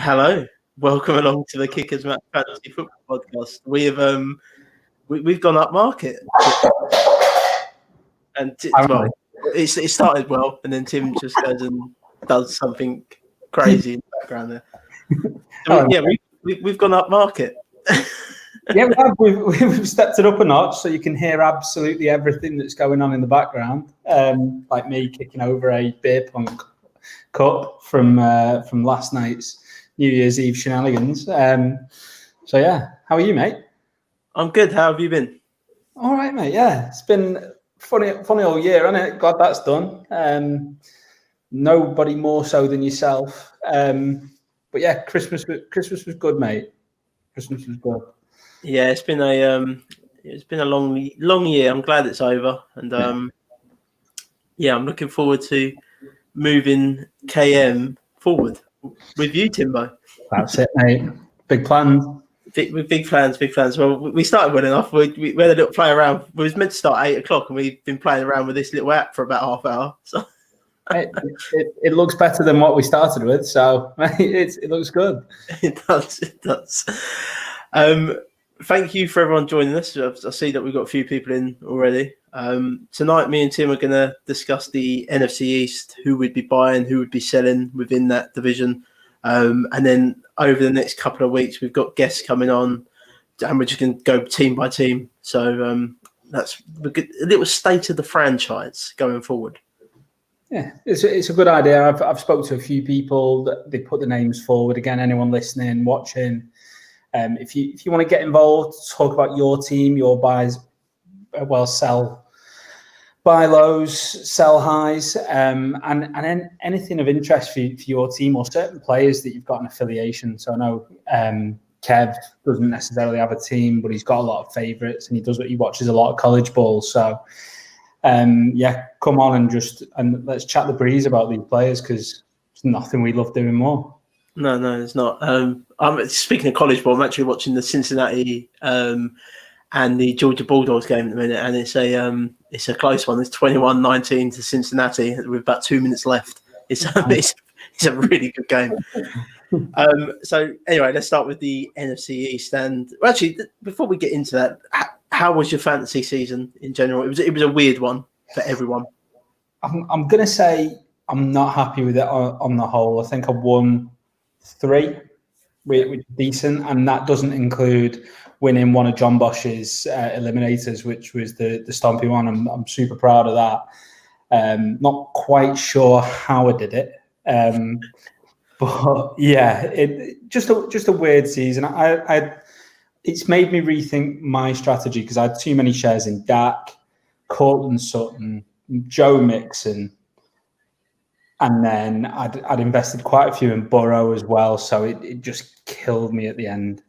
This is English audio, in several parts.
Hello, welcome along to the Kickers Match Fantasy Football Podcast. We've gone up market, and it started well, and then Tim just goes and does something crazy in the background there. So we've gone up market. Yeah, we've stepped it up a notch, so you can hear absolutely everything that's going on in the background. Like me kicking over a beer punk cup from last night's New Year's Eve shenanigans. So yeah, how are you, mate? I'm good. How have you been? All right, mate. Yeah, it's been funny all year, hasn't it? Glad that's done. Nobody more so than yourself. But yeah, Christmas was good, mate. Christmas was good. Yeah, it's been a long year. I'm glad it's over, and I'm looking forward to moving KM forward with you, Timbo. That's it, mate. Big plans. Big plans. Well, we started well enough. We had a little play around. We was meant to start at 8:00, and we've been playing around with this little app for about half hour. So it looks better than what we started with. So it looks good. It does. Thank you for everyone joining us. I see that we've got a few people in already. Tonight, me and Tim are going to discuss the NFC East, who would be buying, who would be selling within that division. And then over the next couple of weeks, we've got guests coming on, and we're just going to go team by team. So that's a little state of the franchise going forward. Yeah, it's a good idea. I've spoken to a few people that they put the names forward. Again, anyone listening, watching, if you want to get involved, talk about your team, your buys, sell buy lows, sell highs, and anything of interest for your team or certain players that you've got an affiliation. So I know Kev doesn't necessarily have a team, but he's got a lot of favourites, and he watches a lot of college ball. So come on and let's chat the breeze about these players, because it's nothing we love doing more. No, it's not. I'm speaking of college ball. I'm actually watching the Cincinnati and the Georgia Bulldogs game at the minute, and it's a close one. It's 21-19 to Cincinnati with about 2 minutes left. It's a really good game. So anyway, let's start with the NFC East. And actually, before we get into that, how was your fantasy season in general? It was a weird one for everyone. I'm gonna say I'm not happy with it on the whole. I think I won 3, which is decent, and that doesn't include winning one of John Bosch's eliminators, which was the Stompy one. I'm super proud of that. Not quite sure how I did it, but yeah, it just a weird season. It's made me rethink my strategy, because I had too many shares in Dak, Cortland Sutton, Joe Mixon, and then I'd invested quite a few in Burrow as well. So it just killed me at the end.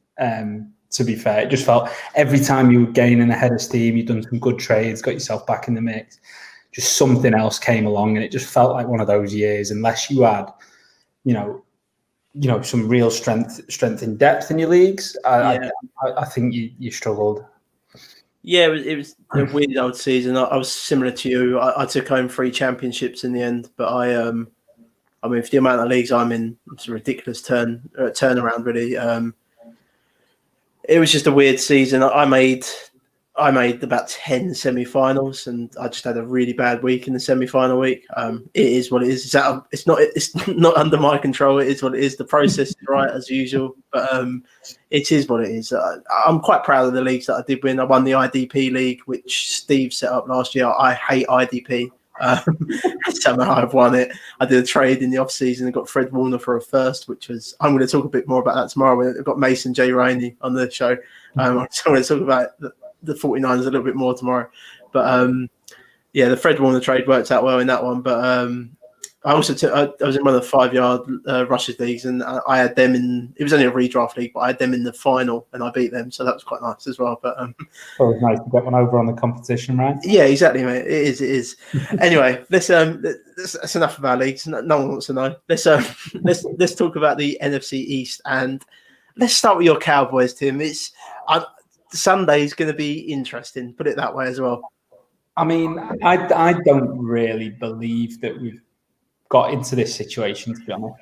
To be fair, it just felt every time you were gaining ahead of steam, you'd done some good trades, got yourself back in the mix, just something else came along, and it just felt like one of those years. Unless you had, some real strength in depth in your leagues, I think you struggled. Yeah, it was a weird old season. I was similar to you. I took home 3 championships in the end, but I mean, for the amount of leagues I'm in, it's a ridiculous turnaround, really. It was just a weird season. I made about 10 semi-finals, and I just had a really bad week in the semi-final week. It is what it is. It's not under my control. It is what it is. The process is right as usual, but it is what it is. I'm quite proud of the leagues that I did win. I won the IDP league, which Steve set up last year. I hate IDP. Somehow I've won it. I did a trade in the off season and got Fred Warner for a first, which was, I'm going to talk a bit more about that tomorrow. We've got Mason J. Rainey on the show. I'm going to talk about the 49ers a little bit more tomorrow. But the Fred Warner trade worked out well in that one. But I also I was in one of the 5-yard rushes leagues, and I had them in. It was only a redraft league, but I had them in the final, and I beat them, so that was quite nice as well. But it was nice to get one over on the competition, right? Yeah, exactly, mate. It is. Anyway, that's enough of our leagues. No one wants to know. Let's talk about the NFC East, and let's start with your Cowboys, Tim. Sunday's going to be interesting. Put it that way as well. I mean, I don't really believe that we've got into this situation, to be honest.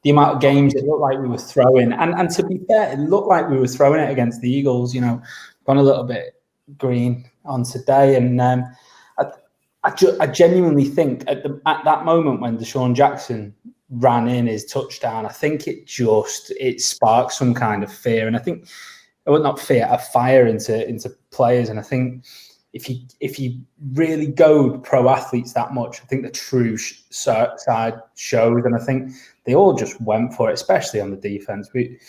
the amount of games it looked like we were throwing. And to be fair, it looked like we were throwing it against the Eagles. Gone a little bit green on today, and I genuinely think at that moment when Deshaun Jackson ran in his touchdown, I think it sparked some kind of fear, and I think, well, not fear, a fire into players, and I think if you really goad pro athletes that much, I think the true side shows, and I think they all just went for it, especially on the defense. We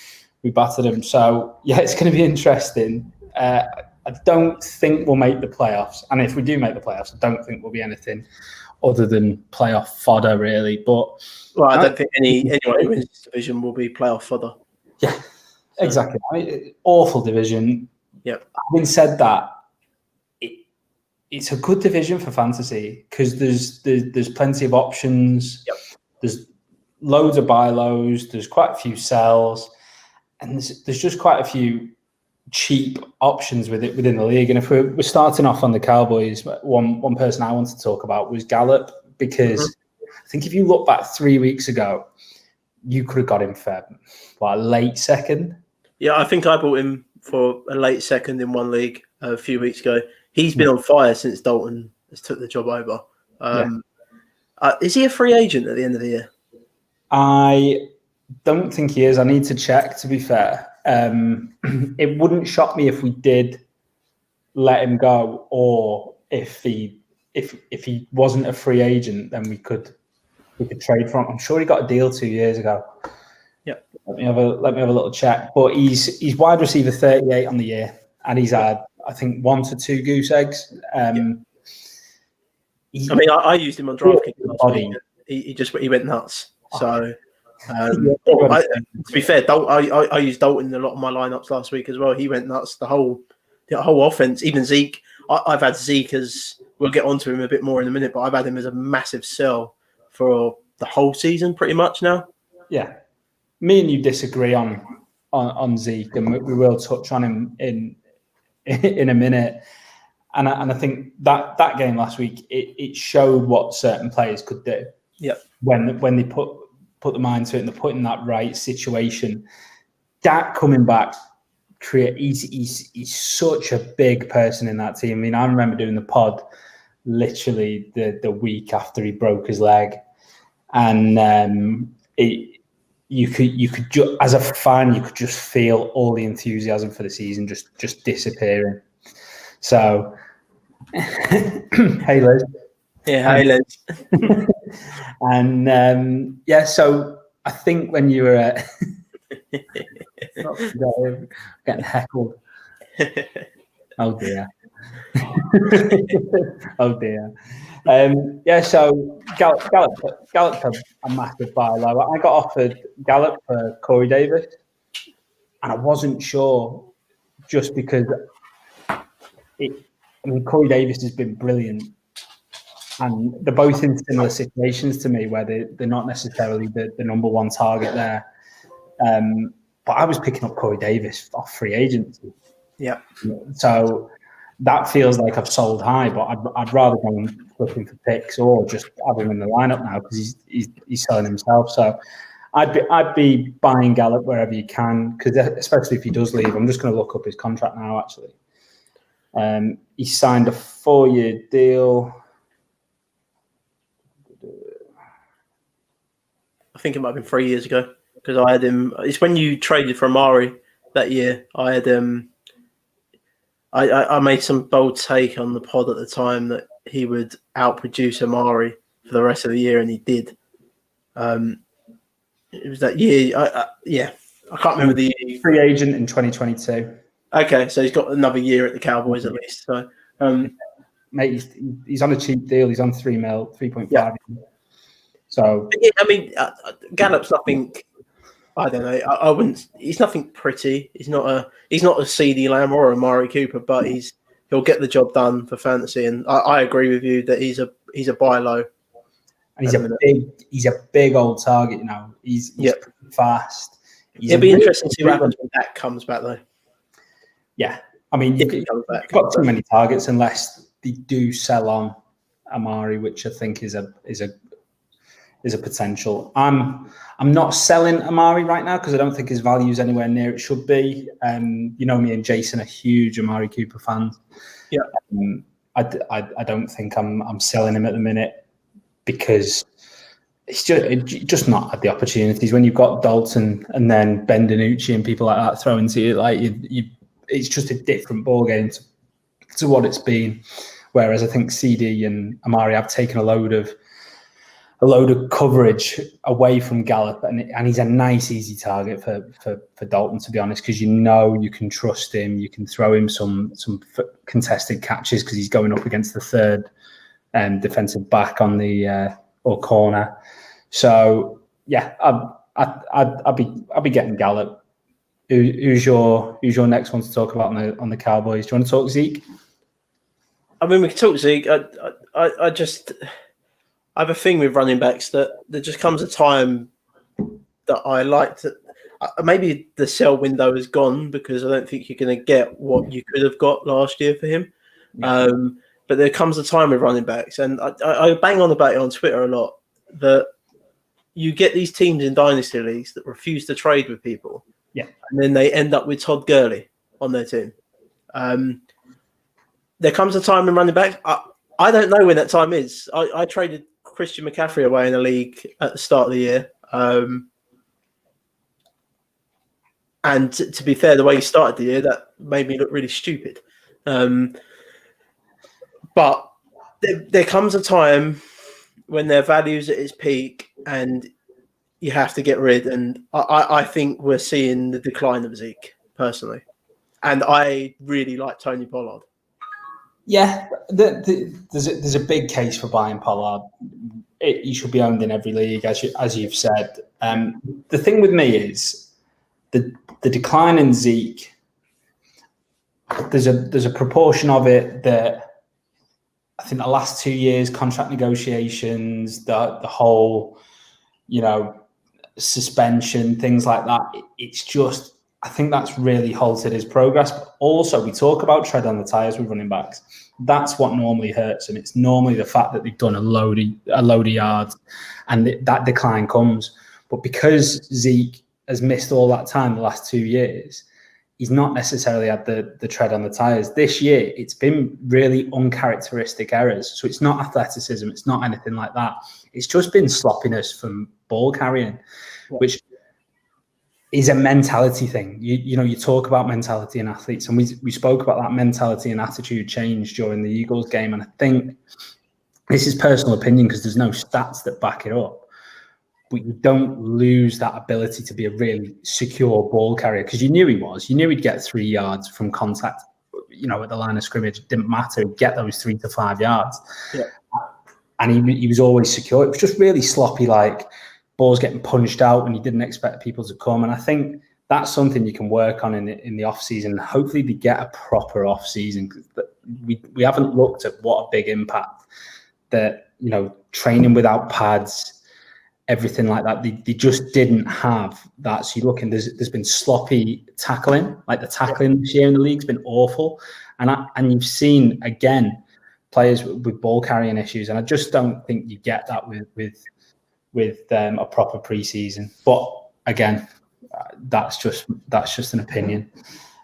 battered them, so yeah, it's going to be interesting. I don't think we'll make the playoffs, and if we do make the playoffs, I don't think we'll be anything other than playoff fodder, really. But I don't think anyone who wins this division will be playoff fodder. Yeah, exactly. Awful division. Yep. Having said that, it's a good division for fantasy because there's plenty of options. Yep. There's loads of buy lows. There's quite a few sells, and there's just quite a few cheap options within the league. And if we're starting off on the Cowboys, one person I wanted to talk about was Gallup, because I think if you look back 3 weeks ago, you could have got him for a late second. Yeah, I think I bought him for a late second in one league a few weeks ago. He's been on fire since Dalton has took the job over. Is he a free agent at the end of the year? I don't think he is. I need to check, to be fair. It wouldn't shock me if we did let him go, or if he wasn't a free agent, then we could trade for him. I'm sure he got a deal 2 years ago. Yeah. Let me have a little check. But he's wide receiver 38 on the year, and he's had, I think, 1 to 2 goose eggs. I used him on DraftKings last week. He went nuts. So, to be fair, I used Dalton in a lot of my lineups last week as well. He went nuts. The whole offense, even Zeke. I've had Zeke as, we'll get onto him a bit more in a minute, but I've had him as a massive sell for the whole season, pretty much now. Yeah, me and you disagree on Zeke, and we will touch on him in a minute. And I think that game last week, it showed what certain players could do. Yeah, when they put the mind to it and they're put in that right situation. Dak coming back, he's such a big person in that team. I mean, I remember doing the pod literally the week after he broke his leg, and you could as a fan, you could just feel all the enthusiasm for the season just disappearing. So, hey Liz. Yeah, hey Liz. And so I think when you were getting heckled. Oh dear. Oh dear. So Gallup had a massive buy low. I got offered Gallup for Corey Davis, and I wasn't sure, just because Corey Davis has been brilliant, and they're both in similar situations to me where they're not necessarily the number one target there. But I was picking up Corey Davis off free agency. Yeah. So that feels like I've sold high, but I'd rather go looking for picks or just have him in the lineup now because he's selling himself. So I'd be buying Gallup wherever you can, because especially if he does leave. I'm just going to look up his contract now, actually. He signed a 4-year deal. I think it might have been 3 years ago, because I had him. It's when you traded for Amari that year. I had I made some bold take on the pod at the time that he would outproduce Amari for the rest of the year, and he did. It was that year. I can't remember the year. Free agent in 2022. Okay, so he's got another year at the Cowboys at least. So, mate, he's on a cheap deal. He's on 3 mil, 3.5. Yeah. So yeah, I mean, Gallup's nothing. I don't know. I wouldn't. He's nothing pretty. He's not a CeeDee Lamb or a Amari Cooper, but he'll get the job done for fantasy. And I agree with you that he's a buy low. And he's a big old target. He's fast. It'll be interesting to see what happens when that comes back, though. Yeah, I mean, you've got too many targets unless they do sell on Amari, which I think is a is a potential. I'm not selling Amari right now because I don't think his value is anywhere near it should be. You know, me and Jason are huge Amari Cooper fans. Yeah. I don't think I'm selling him at the minute because it's just not had the opportunities when you've got Dalton and then Ben DiNucci and people like that throwing to you. Like it's just a different ball game to what it's been. Whereas I think CD and Amari have taken a load of coverage away from Gallup, and he's a nice, easy target for Dalton, to be honest, because you can trust him. You can throw him some contested catches because he's going up against the third defensive back on the or corner. So yeah, I'll be getting Gallup. Who's your next one to talk about on the Cowboys? Do you want to talk Zeke? I mean, we can talk Zeke. I have a thing with running backs that there just comes a time that I like to. Maybe the sell window is gone because I don't think you're going to get what you could have got last year for him. Yeah. But there comes a time with running backs, and I bang on about it on Twitter a lot, that you get these teams in dynasty leagues that refuse to trade with people, and then they end up with Todd Gurley on their team. There comes a time in running backs. I don't know when that time is. I traded Christian McCaffrey away in a league at the start of the year. And to be fair, the way he started the year, that made me look really stupid. But there comes a time when their value's at its peak and you have to get rid. And I think we're seeing the decline of Zeke, personally. And I really like Tony Pollard. Yeah, there's a big case for buying Pollard. He should be owned in every league, as you've said. The thing with me is the decline in Zeke. There's a proportion of it that I think the last 2 years, contract negotiations, the whole, suspension, things like that. It's just, I think that's really halted his progress. But also, we talk about tread on the tires with running backs. That's what normally hurts them. It's normally the fact that they've done a load of yards, and that decline comes. But because Zeke has missed all that time the last 2 years, he's not necessarily had the tread on the tires. This year, it's been really uncharacteristic errors. So it's not athleticism. It's not anything like that. It's just been sloppiness from ball carrying, which is a mentality thing. You talk about mentality in athletes, and we spoke about that mentality and attitude change during the Eagles game. And I think this is personal opinion because there's no stats that back it up. But you don't lose that ability to be a really secure ball carrier because you knew he was. You knew he'd get 3 yards from contact, at the line of scrimmage. It didn't matter. He'd get those 3 to 5 yards. Yeah. And he was always secure. It was just really sloppy, like balls getting punched out when you didn't expect people to come. And I think that's something you can work on in the off-season. Hopefully they get a proper off-season. We haven't looked at what a big impact that, training without pads, everything like that. They just didn't have that. So you look, and there's been sloppy tackling. Like the tackling this year in the league's been awful. And you've seen, again, players with ball carrying issues. And I just don't think you get that with a proper preseason. But again, that's just an opinion.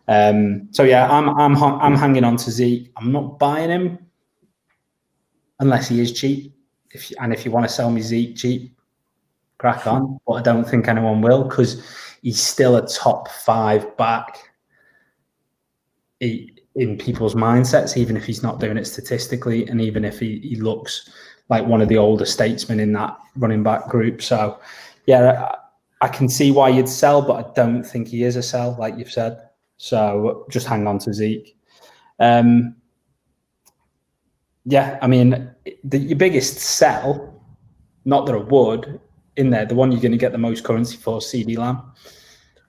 So yeah, I'm hanging on to Zeke. I'm not buying him unless he is cheap. If you want to sell me Zeke cheap, crack on. But I don't think anyone will because he's still a top 5 back in people's mindsets, even if he's not doing it statistically, and even if he looks like one of the older statesmen in that running back group. So, yeah, I can see why you'd sell, but I don't think he is a sell, like you've said. So just hang on to Zeke. Yeah, I mean, your biggest sell, not that I would, in there, the one you're going to get the most currency for, CD Lamb.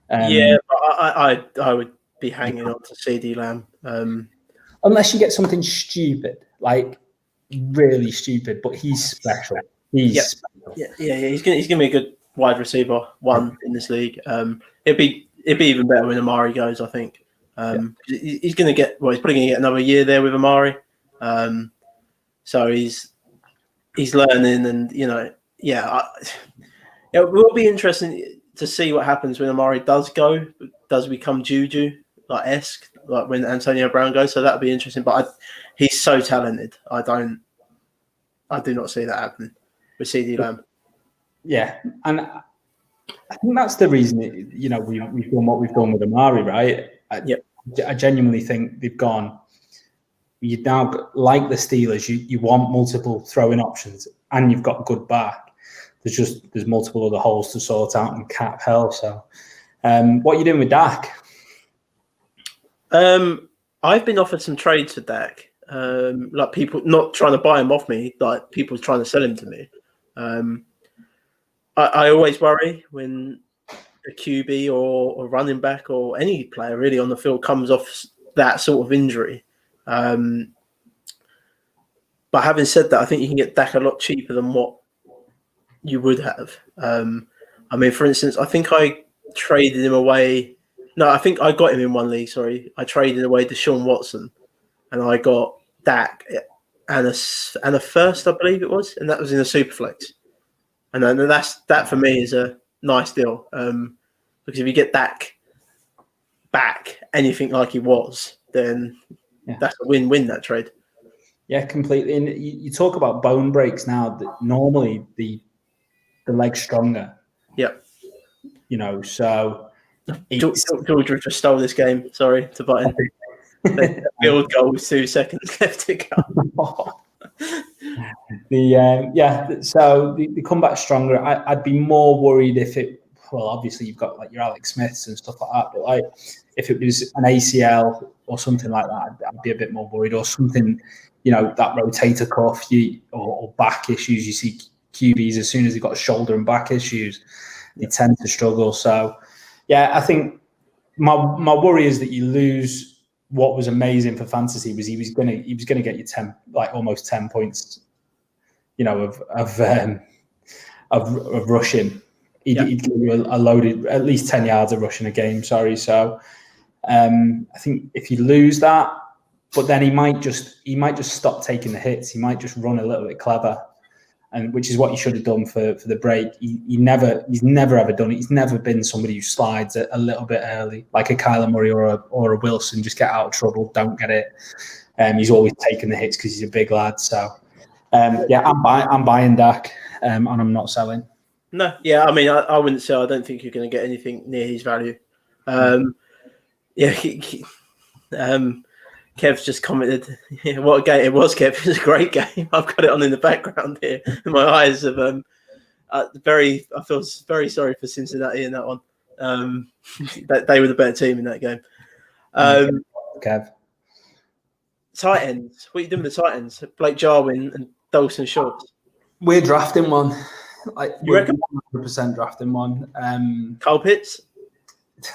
Yeah, but I would be hanging on to CD Lamb. Unless you get something stupid, like really stupid, but he's special. Special. Yeah. He's gonna be a good wide receiver one in this league. It'd be even better when Amari goes, I think. He's gonna get he's probably gonna get another year there with Amari. So he's learning, and it will be interesting to see what happens when Amari does go. Does become Juju esque, like when Antonio Brown goes? So that'll be interesting. But he's so talented. I do not see that happen with CD Lamb. Yeah, and I think that's the reason we've done what we've done with Amari, right? I genuinely think they've gone. You now, like the Steelers, you want multiple throwing options, and you've got good back. There's multiple other holes to sort out in cap hell. So, what are you doing with Dak? I've been offered some trades for Dak. Like people not trying to buy him off me, like people trying to sell him to me. I always worry when a QB or running back or any player really on the field comes off that sort of injury. But having said that, I think you can get Dak a lot cheaper than what you would have. I mean, for instance, I think I traded him away. No, I think I got him in one league. Sorry, I traded away Deshaun Watson, and I got Dak and a first, I believe it was, and that was in a superflex. And then that for me is a nice deal because if you get Dak back anything like he was, then that's a win-win, that trade. Yeah, completely. And you talk about bone breaks now. That normally the leg's stronger. Yeah. So Georgia just stole this game. Sorry to butt in. The field goal with 2 seconds left to go. So they come back stronger. I'd be more worried if it. Well, obviously you've got like your Alex Smiths and stuff like that, but like if it was an ACL or something like that, I'd be a bit more worried. Or something, that rotator cuff, or back issues. You see QBs as soon as they've got shoulder and back issues, they tend to struggle. So, I think my worry is that you lose. What was amazing for fantasy was he was gonna get you 10, like almost 10 points, of rushing. He'd give you a loaded at least 10 yards of rushing a game. Sorry, so I think if you lose that, but then he might just stop taking the hits. He might just run a little bit clever, and which is what he should have done for the break. He's never ever done it. He's never been somebody who slides a little bit early, like a Kyler Murray or a Wilson. Just get out of trouble, don't get it. He's always taking the hits because he's a big lad. So I'm buying Dak, and I'm not selling. No, I mean I wouldn't sell. I don't think you're going to get anything near his value. Kev's just commented, what a game it was, Kev. It was a great game. I've got it on in the background here. My eyes have I feel very sorry for Cincinnati in that one. They were the better team in that game. Kev. Tight ends. What are you doing with the tight ends? Blake Jarwin and Dawson Schultz. We're drafting one. You reckon? 100% drafting one. Kyle Pitts?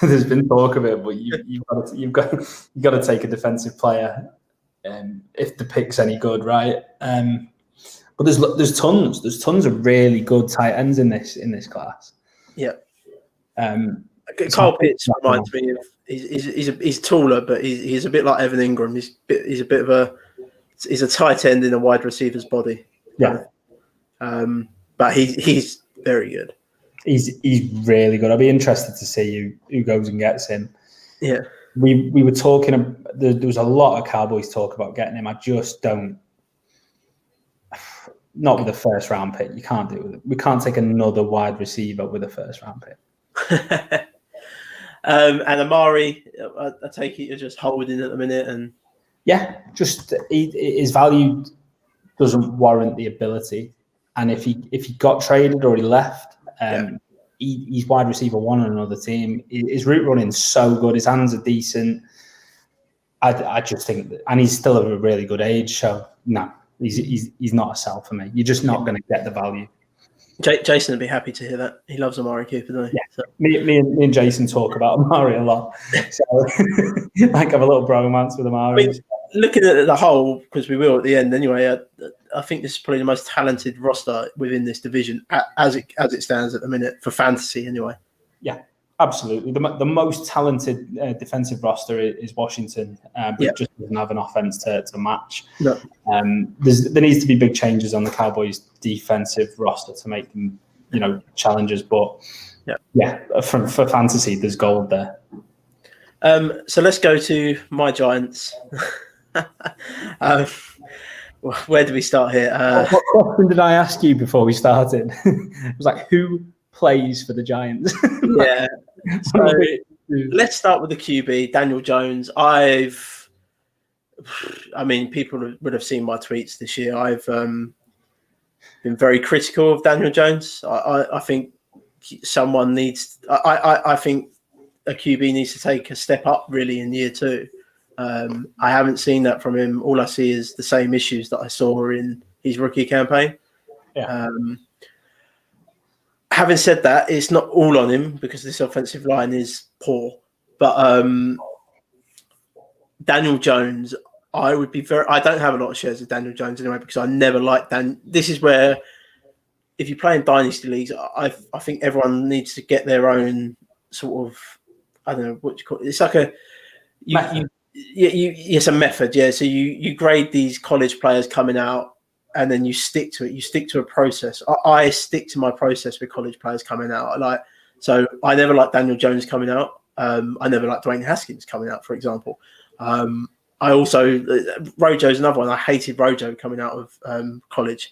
There's been talk of it, but you've got to take a defensive player, if the pick's any good, right? But there's tons of really good tight ends in this class. Yeah. Kyle Pitts reminds me of he's taller, but he's a bit like Evan Ingram. He's a tight end in a wide receiver's body. Yeah. But he's very good. He's really good. I'll be interested to see who goes and gets him. Yeah. We were talking. There was a lot of Cowboys talk about getting him. I just don't. Not with a first round pick. You can't do it. We can't take another wide receiver with a first round pick. And Amari, I take it you're just holding at the minute, and just his value doesn't warrant the ability. And if he got traded or he left, he's wide receiver one on another team. His route running's so good. His hands are decent. I just think that, and he's still of a really good age. So no, he's not a sell for me. You're just not going to get the value. Jason would be happy to hear that. He loves Amari Cooper, doesn't he? Yeah. So. Me and Jason talk about Amari a lot. So I have a little bromance with Amari. I mean, looking at the whole, because we will at the end anyway, I think this is probably the most talented roster within this division as it stands at the minute for fantasy anyway. Yeah, Absolutely. The most talented defensive roster is Washington, but just doesn't have an offense to match. No. There needs to be big changes on the Cowboys' defensive roster to make them, challengers. But for fantasy, there's gold there. So let's go to my Giants. Where do we start here? What question did I ask you before we started? It was like, who plays for the Giants? Yeah. So let's start with the QB, Daniel Jones. People would have seen my tweets this year. I've been very critical of Daniel Jones. I think someone needs. I think a QB needs to take a step up really in year 2. I haven't seen that from him. All I see is the same issues that I saw in his rookie campaign. Yeah. Having said that, it's not all on him because this offensive line is poor. But Daniel Jones, I don't have a lot of shares of Daniel Jones anyway because I never liked Dan. This is where, if you play in dynasty leagues, I think everyone needs to get their own sort of, I don't know what you call it. It's like a it's a method, yeah. So you grade these college players coming out, and then you stick to it. You stick to a process. I stick to my process with college players coming out. So I never liked Daniel Jones coming out. I never liked Dwayne Haskins coming out, for example. I also Rojo's another one. I hated Rojo coming out of college.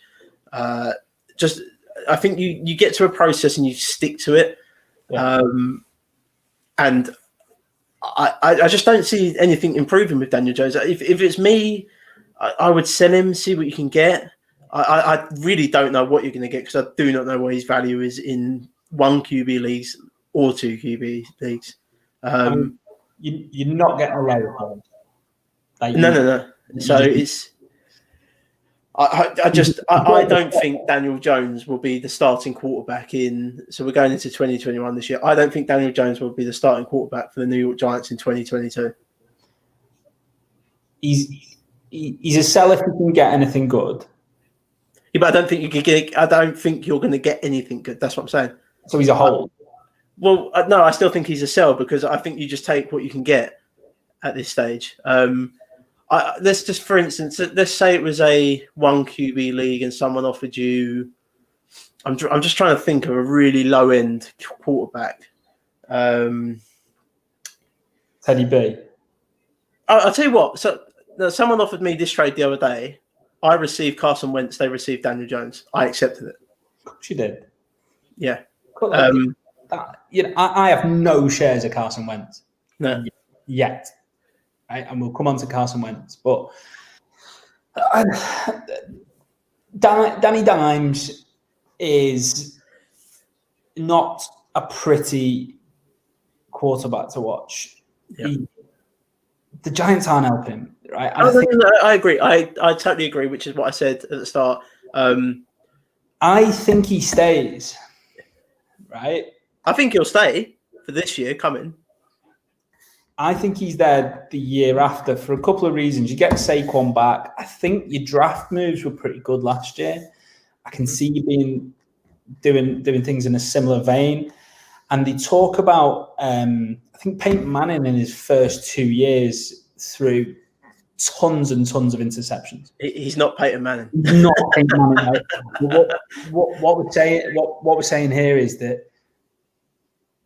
I think you get to a process and you stick to it. Yeah. And I just don't see anything improving with Daniel Jones. If it's me, I would sell him, see what you can get. I really don't know what you're going to get because I do not know what his value is in 1 QB leagues or 2 QB leagues. You're not getting a lower hold. No. So it's. I don't think Daniel Jones will be the starting quarterback so we're going into 2021 this year. I don't think Daniel Jones will be the starting quarterback for the New York Giants in 2022. He's a sell if you can get anything good. Yeah, but I don't think you're going to get anything good. That's what I'm saying. So he's a hold. Well, no, I still think he's a sell because I think you just take what you can get at this stage. Let's just, for instance, let's say it was a 1 QB league and someone offered you. I'm just trying to think of a really low end quarterback. Teddy B. I'll tell you what. So someone offered me this trade the other day. I received Carson Wentz. They received Daniel Jones. I accepted it. Of course you did. Yeah. Cool. I have no shares of Carson Wentz. No. Yet. Right? And we'll come on to Carson Wentz. But Danny Dimes is not a pretty quarterback to watch. Yeah. The Giants aren't helping, right? I agree. I totally agree, which is what I said at the start. I think he stays, right? I think he'll stay for this year coming. I think he's there the year after for a couple of reasons. You get Saquon back. I think your draft moves were pretty good last year. I can see you doing things in a similar vein. And they talk about, I think Peyton Manning in his first 2 years threw tons and tons of interceptions. He's not Peyton Manning. Not Peyton Manning. Right? What we're saying here is that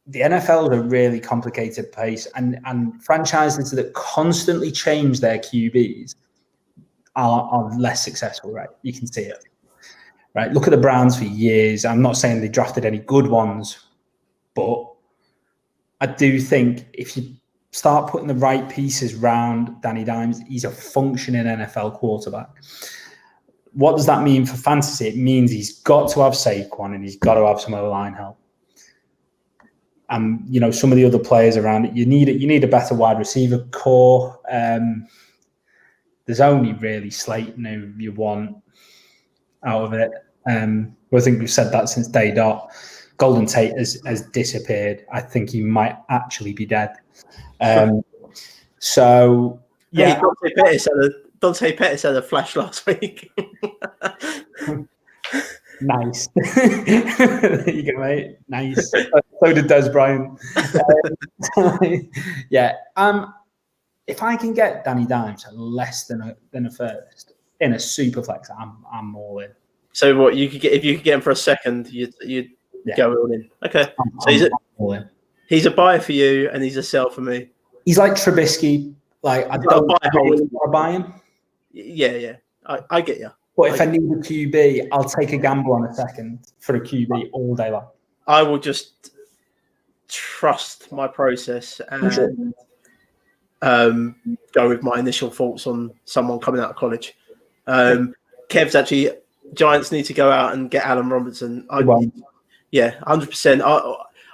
the NFL is a really complicated place, and franchises that constantly change their QBs are less successful, right? You can see it. Right? Look at the Browns for years. I'm not saying they drafted any good ones, but I do think if you start putting the right pieces around Danny Dimes, he's a functioning NFL quarterback. What does that mean for fantasy? It means he's got to have Saquon and he's got to have some O-line help. And some of the other players around it, you need a better wide receiver core. There's only really Slayton who you want out of it. I think we've said that since day dot. Golden Tate has disappeared. I think he might actually be dead. So yeah, Dante Pettis had a flash last week. Nice. There you go, mate. Nice. So did Des Bryant. Yeah. If I can get Danny Dimes at less than a first in a super flex, I'm all in. So what you could get if you could get him for a second, you'd go all in. Okay. So all in. He's a buy for you, and he's a sell for me. He's like Trubisky. Like I don't really want to buy him. Yeah. I get you. But if I need a QB, I'll take a gamble on a second for a QB all day long. I will just trust my process and go with my initial thoughts on someone coming out of college. Kev's actually, Giants need to go out and get Allen Robinson. 100%.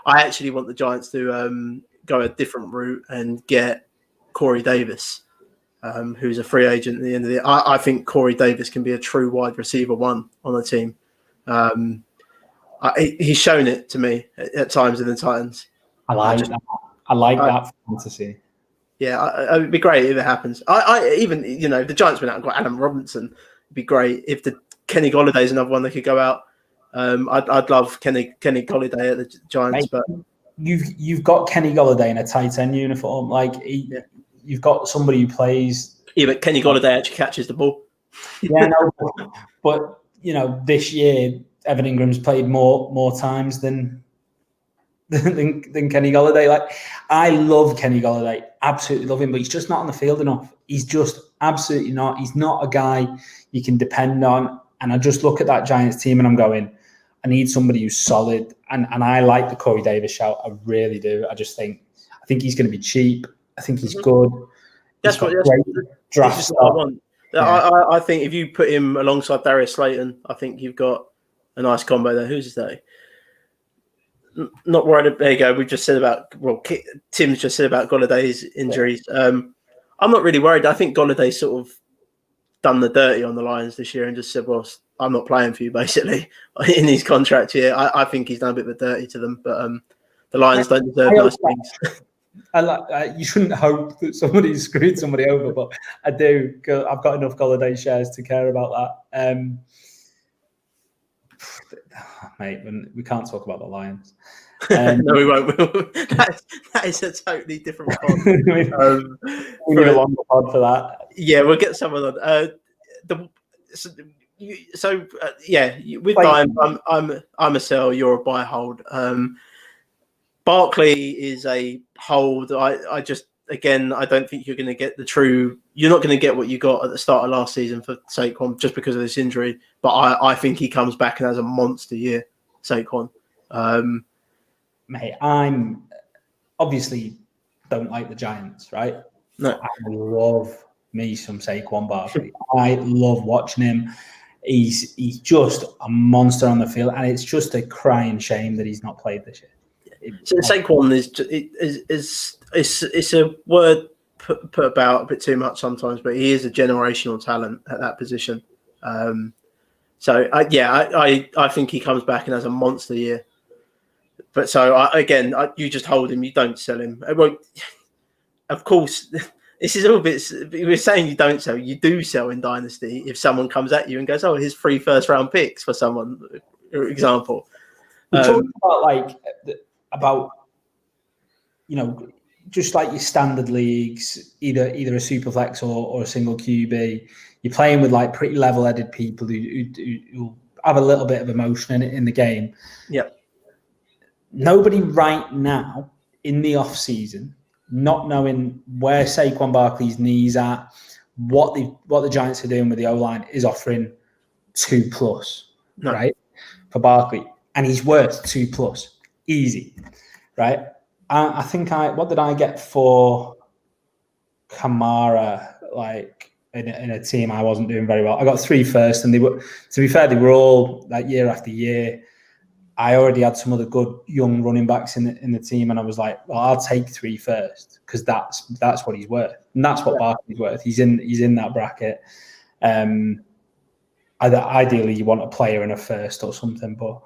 I actually want the Giants to go a different route and get Corey Davis, who's a free agent at the end of the year. I think Corey Davis can be a true wide receiver one on the team. He's shown it to me at times in the Titans. I like that fantasy. Yeah, it'd be great if it happens. Even the Giants went out and got Allen Robinson. It'd be great if the Kenny Golladay's another one they could go out. I'd love Kenny Golladay at the Giants, but you've got Kenny Golladay in a tight end uniform. Like you've got somebody who plays. Yeah, but Kenny Golladay actually catches the ball. Yeah, no, but this year Evan Ingram's played more times than Kenny Golladay. Like I love Kenny Golladay, absolutely love him, but he's just not on the field enough. He's just absolutely not. He's not a guy you can depend on. And I just look at that Giants team and I'm going, I need somebody who's solid. And I like the Corey Davis shout. I really do. I think he's going to be cheap. I think he's good. That's what draft I want. Yeah. I think if you put him alongside Darius Slayton, I think you've got a nice combo there. Who's that? Not worried. There you go. We just said about Tim's just said about Golladay's injuries. Yeah. I'm not really worried. I think Golladay sort of done the dirty on the Lions this year and just said, "Well, I'm not playing for you." Basically, in his contract here, I think he's done a bit of a dirty to them. But the Lions don't deserve nice things. You shouldn't hope that somebody's screwed somebody over, but I do. I've got enough Golladay shares to care about that. Mate, we can't talk about the Lions. No, we won't. that is a totally different pod. We need a longer pod for that. Yeah, we'll get some of that. With Brian, I'm a sell. You're a buy hold. Barkley is a hold. I don't think you're going to get you're not going to get what you got at the start of last season for Saquon just because of this injury. But I think he comes back and has a monster year, Saquon. Mate, I'm obviously don't like the Giants, right? No. I love me some Saquon Barkley. I love watching him. He's just a monster on the field, and it's just a crying shame that he's not played this year. So Saquon is a word put about a bit too much sometimes, but he is a generational talent at that position. I think he comes back and has a monster year. But you just hold him, you don't sell him. Well, of course, this is all bit. We're saying you don't sell, you do sell in Dynasty if someone comes at you and goes, "Oh, here's 3 first-round picks for someone." For example, we're talking about just like your standard leagues, either a super flex or a single QB. You're playing with like pretty level-headed people who have a little bit of emotion in the game. Yeah. Nobody right now in the off season, not knowing where Saquon Barkley's knees at, what the Giants are doing with the O-line, is offering 2+, right, for Barkley, and he's worth 2+, easy, right? I think what did I get for Kamara, like in a team I wasn't doing very well? I got 3 first, and they were, to be fair, they were all like year after year. I already had some other good young running backs in the team, and I was like, well, I'll take 3 first because that's what he's worth, and that's what Barkley's worth. He's in that bracket. Ideally, you want a player in a first or something, but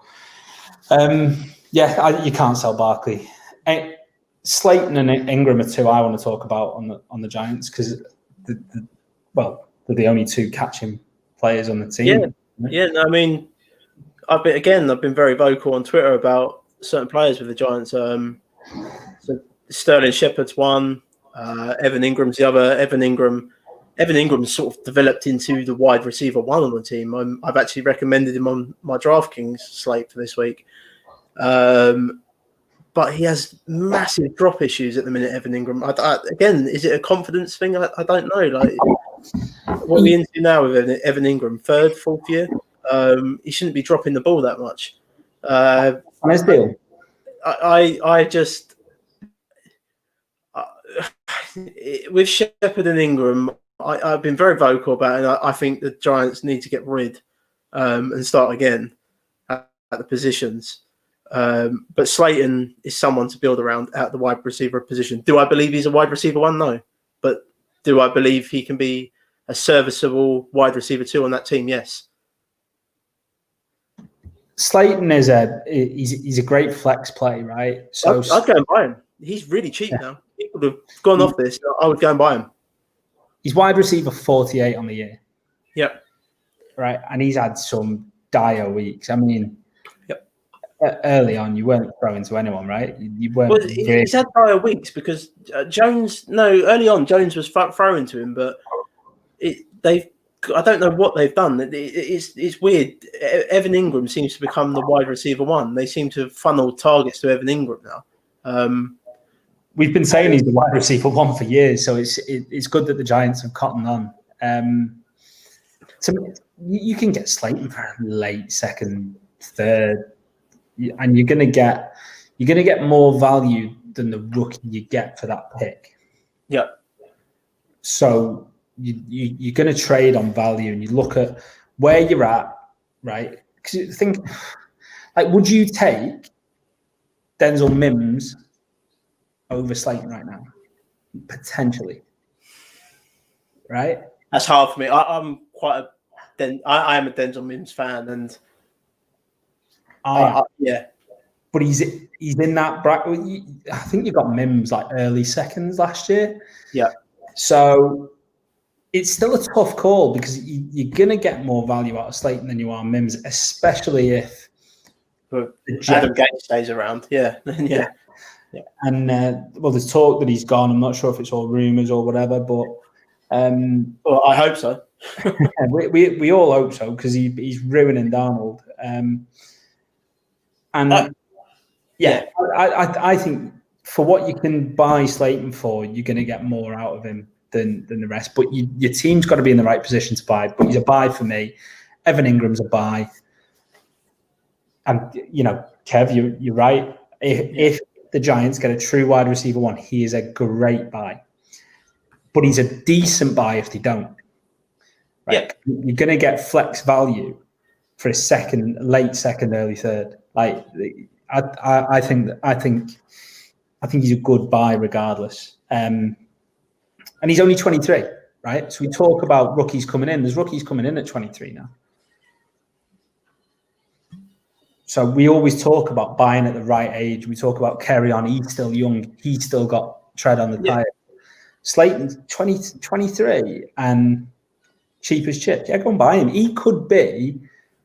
you can't sell Barkley. Slayton and Ingram are 2 I want to talk about on the Giants because they're the only 2 catching players on the team. Yeah. No, I mean, I've been very vocal on Twitter about certain players with the Giants. So Sterling Shepard's one, Evan Ingram's the other. Evan Ingram's sort of developed into the wide receiver one on the team. I've actually recommended him on my DraftKings slate for this week. But he has massive drop issues at the minute, Evan Ingram. Again, is it a confidence thing? I don't know. Like, what are we into now with Evan Ingram? Third, fourth year? He shouldn't be dropping the ball that much. Nice deal. I just with Shepard and Ingram, I've been very vocal about it, and I think the Giants need to get rid and start again at the positions. But Slayton is someone to build around at the wide receiver position. Do I believe he's a wide receiver one? No. But do I believe he can be a serviceable wide receiver two on that team? Yes. Slayton is he's a great flex play, right? So I'd go and buy him. He's really cheap now. People have gone off this. I would go and buy him. He's wide receiver 48 on the year. Yep. Right, and he's had some dire weeks. I mean, yep. Early on, you weren't throwing to anyone, right? You weren't. Well, he's had dire weeks because Jones. No, early on Jones was throwing to him, but I don't know what they've done. It's weird. Evan Ingram seems to become the wide receiver one. They seem to have funneled targets to Evan Ingram now. We've been saying he's the wide receiver one for years, so it's good that the Giants have cottoned on. So you can get Slayton for late second, third, and you're gonna get more value than the rookie you get for that pick. Yeah. So you're going to trade on value, and you look at where you're at, right? Because you think, like, would you take Denzel Mims over Slayton right now? Potentially, right? That's hard for me. I am a Denzel Mims fan, and yeah. But he's in that bracket. I think you got Mims like early seconds last year. Yeah. So it's still a tough call because you're going to get more value out of Slayton than you are Mims, especially if Adam Gates stays around. Yeah. Yeah. And well, there's talk that he's gone. I'm not sure if it's all rumors or whatever, but well, I hope so. we all hope so because he's ruining Darnold. I think for what you can buy Slayton for, you're going to get more out of him than the rest. But your team's got to be in the right position to buy. But he's a buy for me. Evan Ingram's a buy. And, Kev, you're right. If the Giants get a true wide receiver one, he is a great buy. But he's a decent buy if they don't. Right? Yeah. You're going to get flex value for a late second, early third. Like, I think he's a good buy regardless. And he's only 23, right? So we talk about rookies coming in. There's rookies coming in at 23 now. So we always talk about buying at the right age. We talk about carry on. He's still young. He's still got tread on the tire. Slayton's 23 and cheap as chips. Yeah, go and buy him. He could be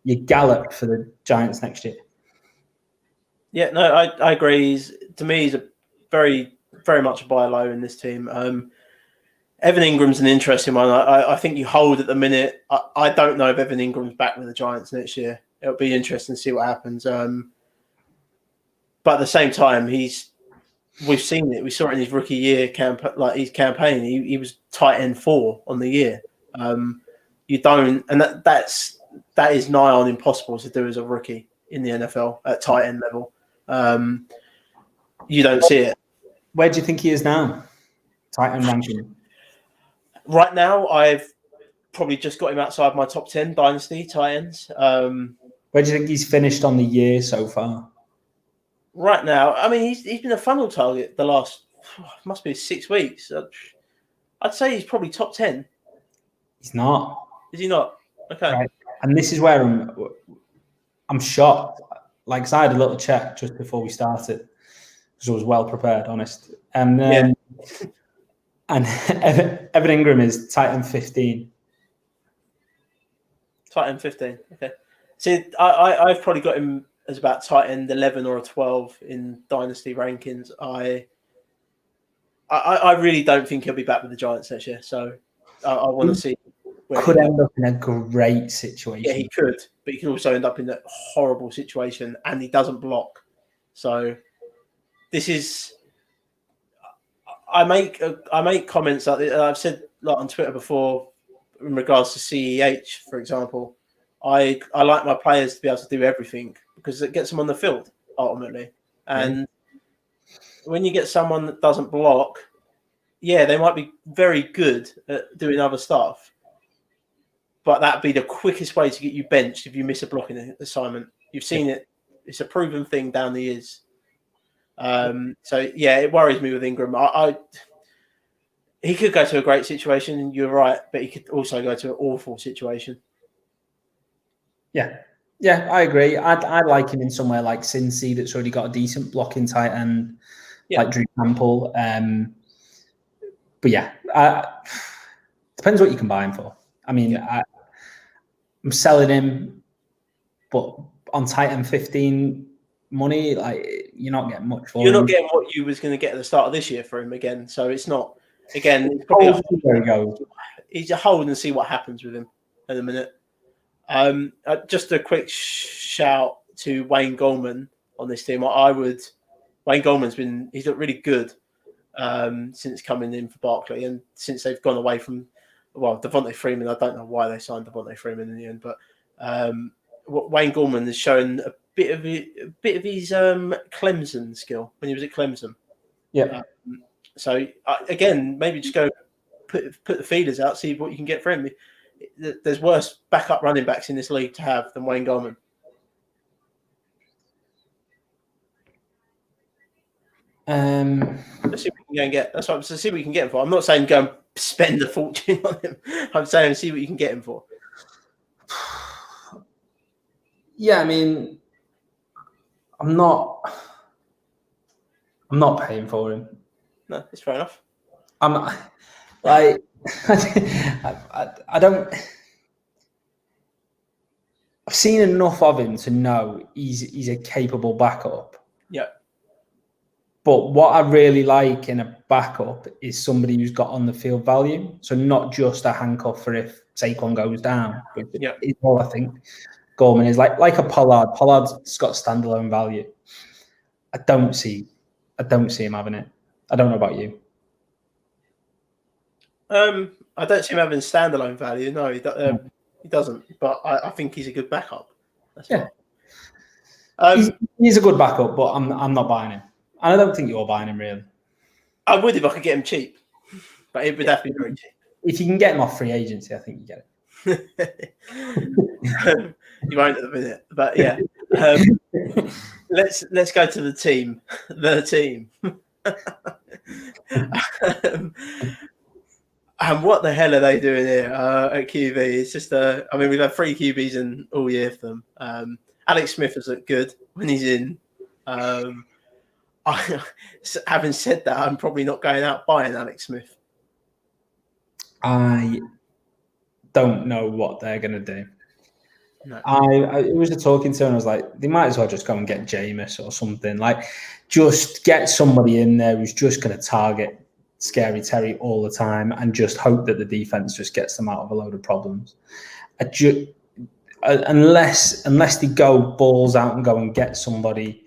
your Gallup for the Giants next year. Yeah, no, I agree. To me, he's a very, very much a buy low in this team. Evan Ingram's an interesting one. I think you hold at the minute. I don't know if Evan Ingram's back with the Giants next year. It'll be interesting to see what happens. But at the same time, we've seen it. We saw it in his rookie year his campaign. He was tight end 4 on the year. You don't, and that is nigh on impossible to do as a rookie in the NFL at tight end level. You don't see it. Where do you think he is now? Tight end ranking. Right now, I've probably just got him outside my top 10 dynasty tight ends. Where do you think he's finished on the year so far? Right now, I mean, he's been a funnel target the last must be 6 weeks. I'd say he's probably top 10. He's not. Is he not? Okay. Right. And this is where I'm shocked. Like, I had a little check just before we started because I was well prepared, honest. And and Evan Ingram is tight end 15. Tight end 15. Okay. See, I've probably got him as about tight end 11 or a 12 in dynasty rankings. I really don't think he'll be back with the Giants next year. So I want to see where could end up in a great situation. Yeah, he could, but he could also end up in a horrible situation, and he doesn't block. So this is. I make comments like this, I've said on Twitter before in regards to CEH, for example. I like my players to be able to do everything because it gets them on the field ultimately. And when you get someone that doesn't block, yeah, they might be very good at doing other stuff, but that'd be the quickest way to get you benched if you miss a blocking assignment. You've seen it; it's a proven thing down the years. So yeah, it worries me with Ingram. He could go to a great situation, and you're right, but he could also go to an awful situation. Yeah, I agree. I'd like him in somewhere like Cincy that's already got a decent blocking tight end, like Drew Campbell. But yeah, depends what you can buy him for. I mean, I'm selling him, but on tight end 15 money, like you're not getting much for him. You're not getting what you was going to get at the start of this year for him again. So it's not. Again, it's probably there we go. He's a hold and see what happens with him in a minute. Just a quick shout to Wayne Goldman on this team. Wayne Goldman's he's looked really good since coming in for Barkley, and since they've gone away from Devontae Freeman. I don't know why they signed Devontae Freeman in the end, but Wayne Goldman has shown a bit of his Clemson skill when he was at Clemson. Yeah. So again, maybe just go put the feelers out, see what you can get for him. There's worse backup running backs in this league to have than Wayne Goldman. Let's see what we can go and get. That's what I'm saying. See what you can get him for. I'm not saying go and spend a fortune on him. I'm saying see what you can get him for. Yeah, I mean, I'm not paying for him. No, it's fair enough. I'm like, I don't. I've seen enough of him to know he's a capable backup. Yeah. But what I really like in a backup is somebody who's got on the field value. So not just a handcuff for if Saquon goes down. But it's all I think Goldman is like a Pollard. Pollard's got standalone value. I don't see him having it. I don't know about you. I don't see him having standalone value. No, he doesn't. But I think he's a good backup. That's he's a good backup, but I'm not buying him. And I don't think you're buying him, really. I would if I could get him cheap, but it would have to be very cheap. If you can get him off free agency, I think you get it. You won't at the minute, but yeah. Let's go to the team. The team. And what the hell are they doing here at QB? It's just we've had 3 QBs in all year for them. Alex Smith has looked good when he's in. Having said that, I'm probably not going out buying Alex Smith. I don't know what they're going to do. No. It was a talking to, and I was like, they might as well just go and get Jameis or something. Like, just get somebody in there who's just going to target Scary Terry all the time and just hope that the defense just gets them out of a load of problems. Unless they go balls out and go and get somebody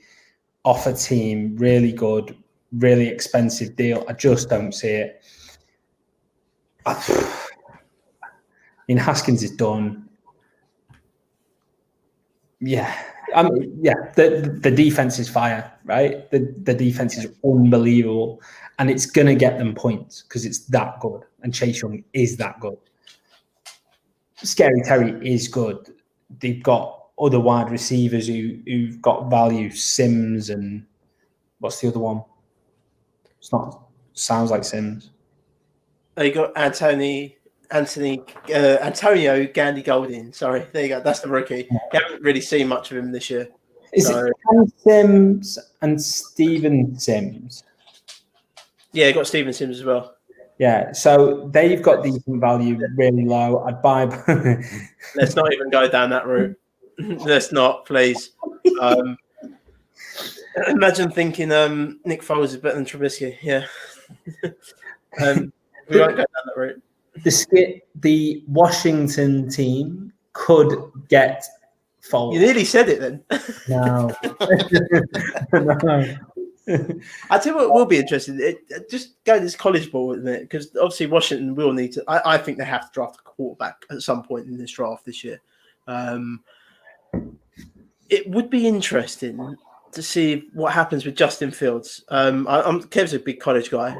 off a team, really good, really expensive deal, I just don't see it. I mean, Haskins is done. Yeah. The defense is fire, right? The defense is unbelievable, and it's going to get them points because it's that good, and Chase Young is that good. Scary Terry is good. They've got other wide receivers who've got value, Sims and what's the other one? Sounds like Sims. You got Antonio Gandy Golding. Sorry, there you go. That's the rookie. You haven't really seen much of him this year. Is it Cam Sims and Steven Sims? Yeah, you got Steven Sims as well. Yeah, so they've got decent value, really low. I'd buy. Let's not even go down that route. Let's not, please. Imagine thinking Nick Foles is better than Trubisky. Yeah. We won't go down that route. The Washington team could get Foles. You nearly said it then. No. No. I tell you what will be interesting. Just go this college ball with it, because obviously Washington will need to. I think they have to draft a quarterback at some point in this draft this year. It would be interesting to see what happens with Justin Fields. Kev's a big college guy.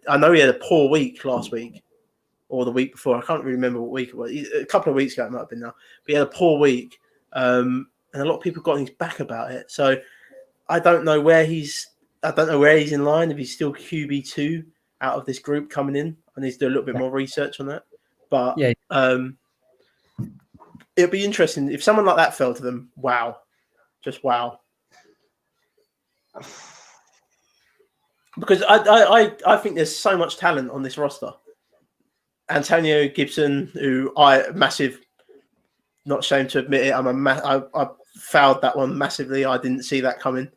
I know he had a poor week last week or the week before. I can't really remember what week it was. A couple of weeks ago it might have been now. But he had a poor week, and a lot of people got on his back about it. So I don't know where he's in line. If he's still QB2 out of this group coming in, I need to do a little bit more research on that. But yeah, it'd be interesting if someone like that fell to them. Wow, just wow. Because I think there's so much talent on this roster. Antonio Gibson, who not ashamed to admit it, I fouled that one massively. I didn't see that coming.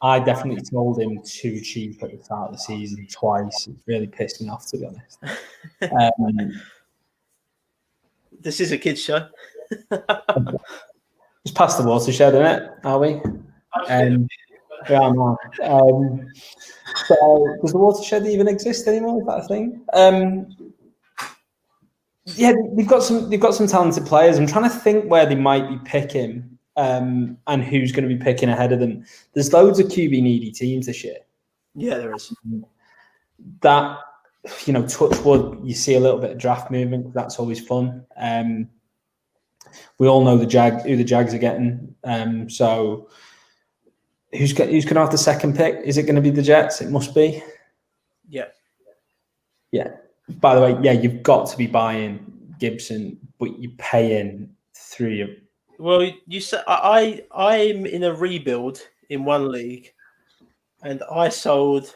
I definitely told him too cheap at the start of the season twice. It really pissed me off, to be honest. This is a kids' show. It's past the watershed, isn't it? Are we? Yeah, no. So does the watershed even exist anymore? Is that a thing? Yeah, they've got some talented players. I'm trying to think where they might be picking, and who's going to be picking ahead of them. There's loads of QB needy teams this year. Yeah, there is. That, touch wood, you see a little bit of draft movement. That's always fun. We all know who the Jags are getting. So who's going to have the second pick? Is it going to be the Jets? It must be. Yeah. Yeah. By the way, yeah, you've got to be buying Gibson, but you're paying through. Well, you said I'm in a rebuild in one league, and I sold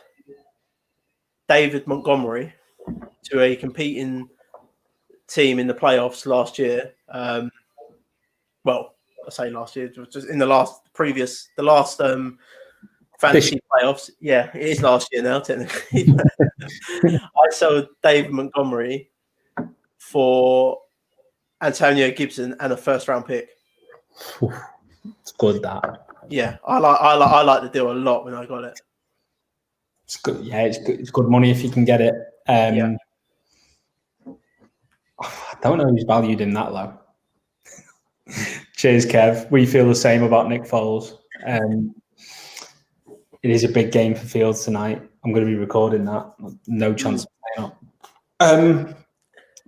David Montgomery to a competing team in the playoffs last year. Well, I say last year, just in the last fantasy playoffs. Yeah, it is last year now, technically. I sold David Montgomery for Antonio Gibson and a first-round pick. It's good, that. Yeah, I like the deal a lot when I got it. It's good. Yeah, it's good money if you can get it. Yeah. I don't know who's valued him that low. Cheers, Kev. We feel the same about Nick Foles. It is a big game for Fields tonight. I'm going to be recording that. No chance of playing up.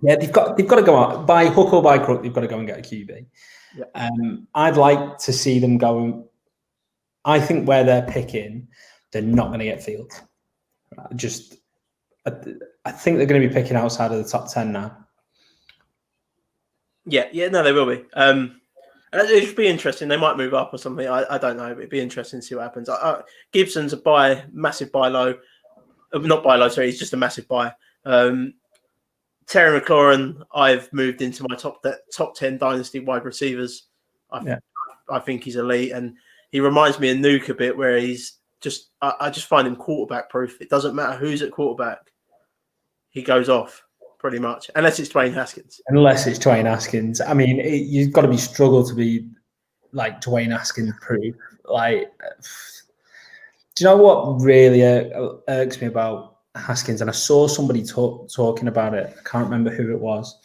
Yeah, they've got to go out by hook or by crook. They've got to go and get a QB. Yeah. I'd like to see them go. I think where they're picking, they're not going to get Fields. I think they're going to be picking outside of the top 10 now. Yeah, no, they will be. It should be interesting. They might move up or something. I don't know. It'd be interesting to see what happens. Gibson's a massive buy low. Not buy low, sorry. He's just a massive buy. Terry McLaurin, I've moved into my top 10 dynasty wide receivers. I think he's elite, and he reminds me of Nuke a bit, where he's just. I just find him quarterback proof. It doesn't matter who's at quarterback, he goes off pretty much, unless it's Dwayne Haskins. I mean, you've got to be struggle to be like Dwayne Haskins proof. Like, do you know what really irks me about Haskins? And I saw somebody talking about it. I can't remember who it was,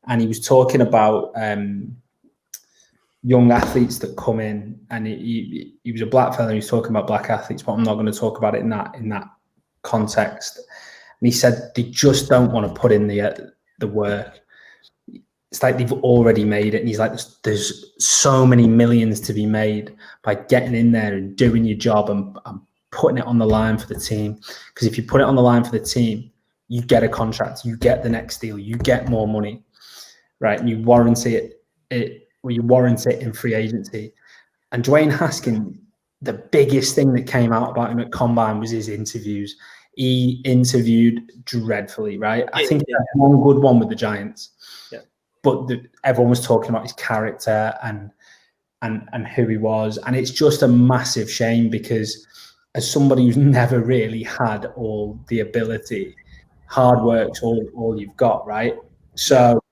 and he was talking about young athletes that come in, and he was a black fella. He was talking about black athletes, but I'm not going to talk about it in that context. And he said they just don't want to put in the work. It's like they've already made it. And he's like, there's so many millions to be made by getting in there and doing your job and putting it on the line for the team. Because if you put it on the line for the team, you get a contract, you get the next deal, you get more money, right? And you warrant it in free agency. And Dwayne Haskins, the biggest thing that came out about him at Combine was his interviews. He interviewed dreadfully, right? I think he had one good one with the Giants. Yeah. but everyone was talking about his character and who he was, and it's just a massive shame because as somebody who's never really had all the ability, hard work's all you've got, right? So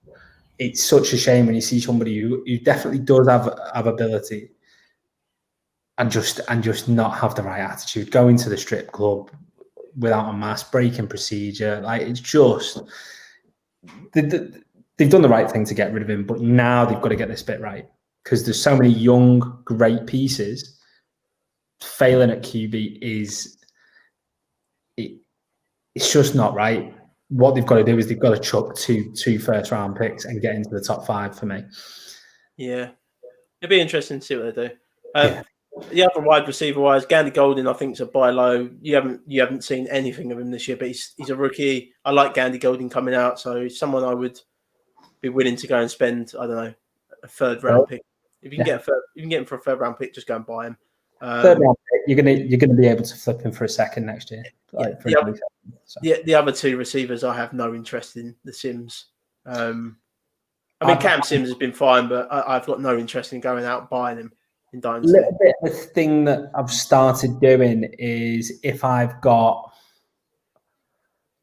it's such a shame when you see somebody who definitely does have ability and just not have the right attitude, go into the strip club without a mask, breaking procedure. Like, it's just they've done the right thing to get rid of him, but now they've got to get this bit right because there's so many young, great pieces. Failing at QB it's just not right. What they've got to do is they've got to chuck two first-round picks and get into the top 5 for me. Yeah, it'd be interesting to see what they do. The other wide receiver-wise, Gandy Golden, I think, is a buy low. You haven't seen anything of him this year, but he's a rookie. I like Gandy Golden coming out, so someone I would be willing to go and spend, I don't know, a third-round pick. If you can get him for a third-round pick, just go and buy him. Third-round pick, you're gonna be able to flip him for a second next year. The other 2 receivers, I have no interest in. The Sims. I mean, Cam Sims has been fine, but I've got no interest in going out and buying him. A little bit of the thing that I've started doing is if I've got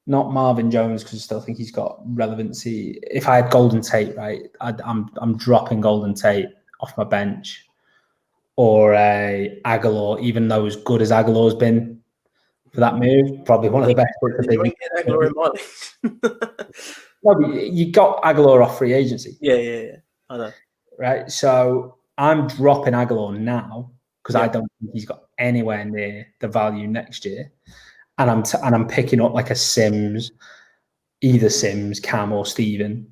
not Marvin Jones because I still think he's got relevancy. If I had Golden Tate, right, I'm dropping Golden Tate off my bench, or Aguilar, even though as good as Aguilar's been for that move, probably one of the best. Aguilar in my No, but you got Aguilar off free agency. Yeah, I know. Right, so I'm dropping Aguilar now because I don't think he's got anywhere near the value next year, and I'm picking up like a Sims, either Sims, Cam, or Steven,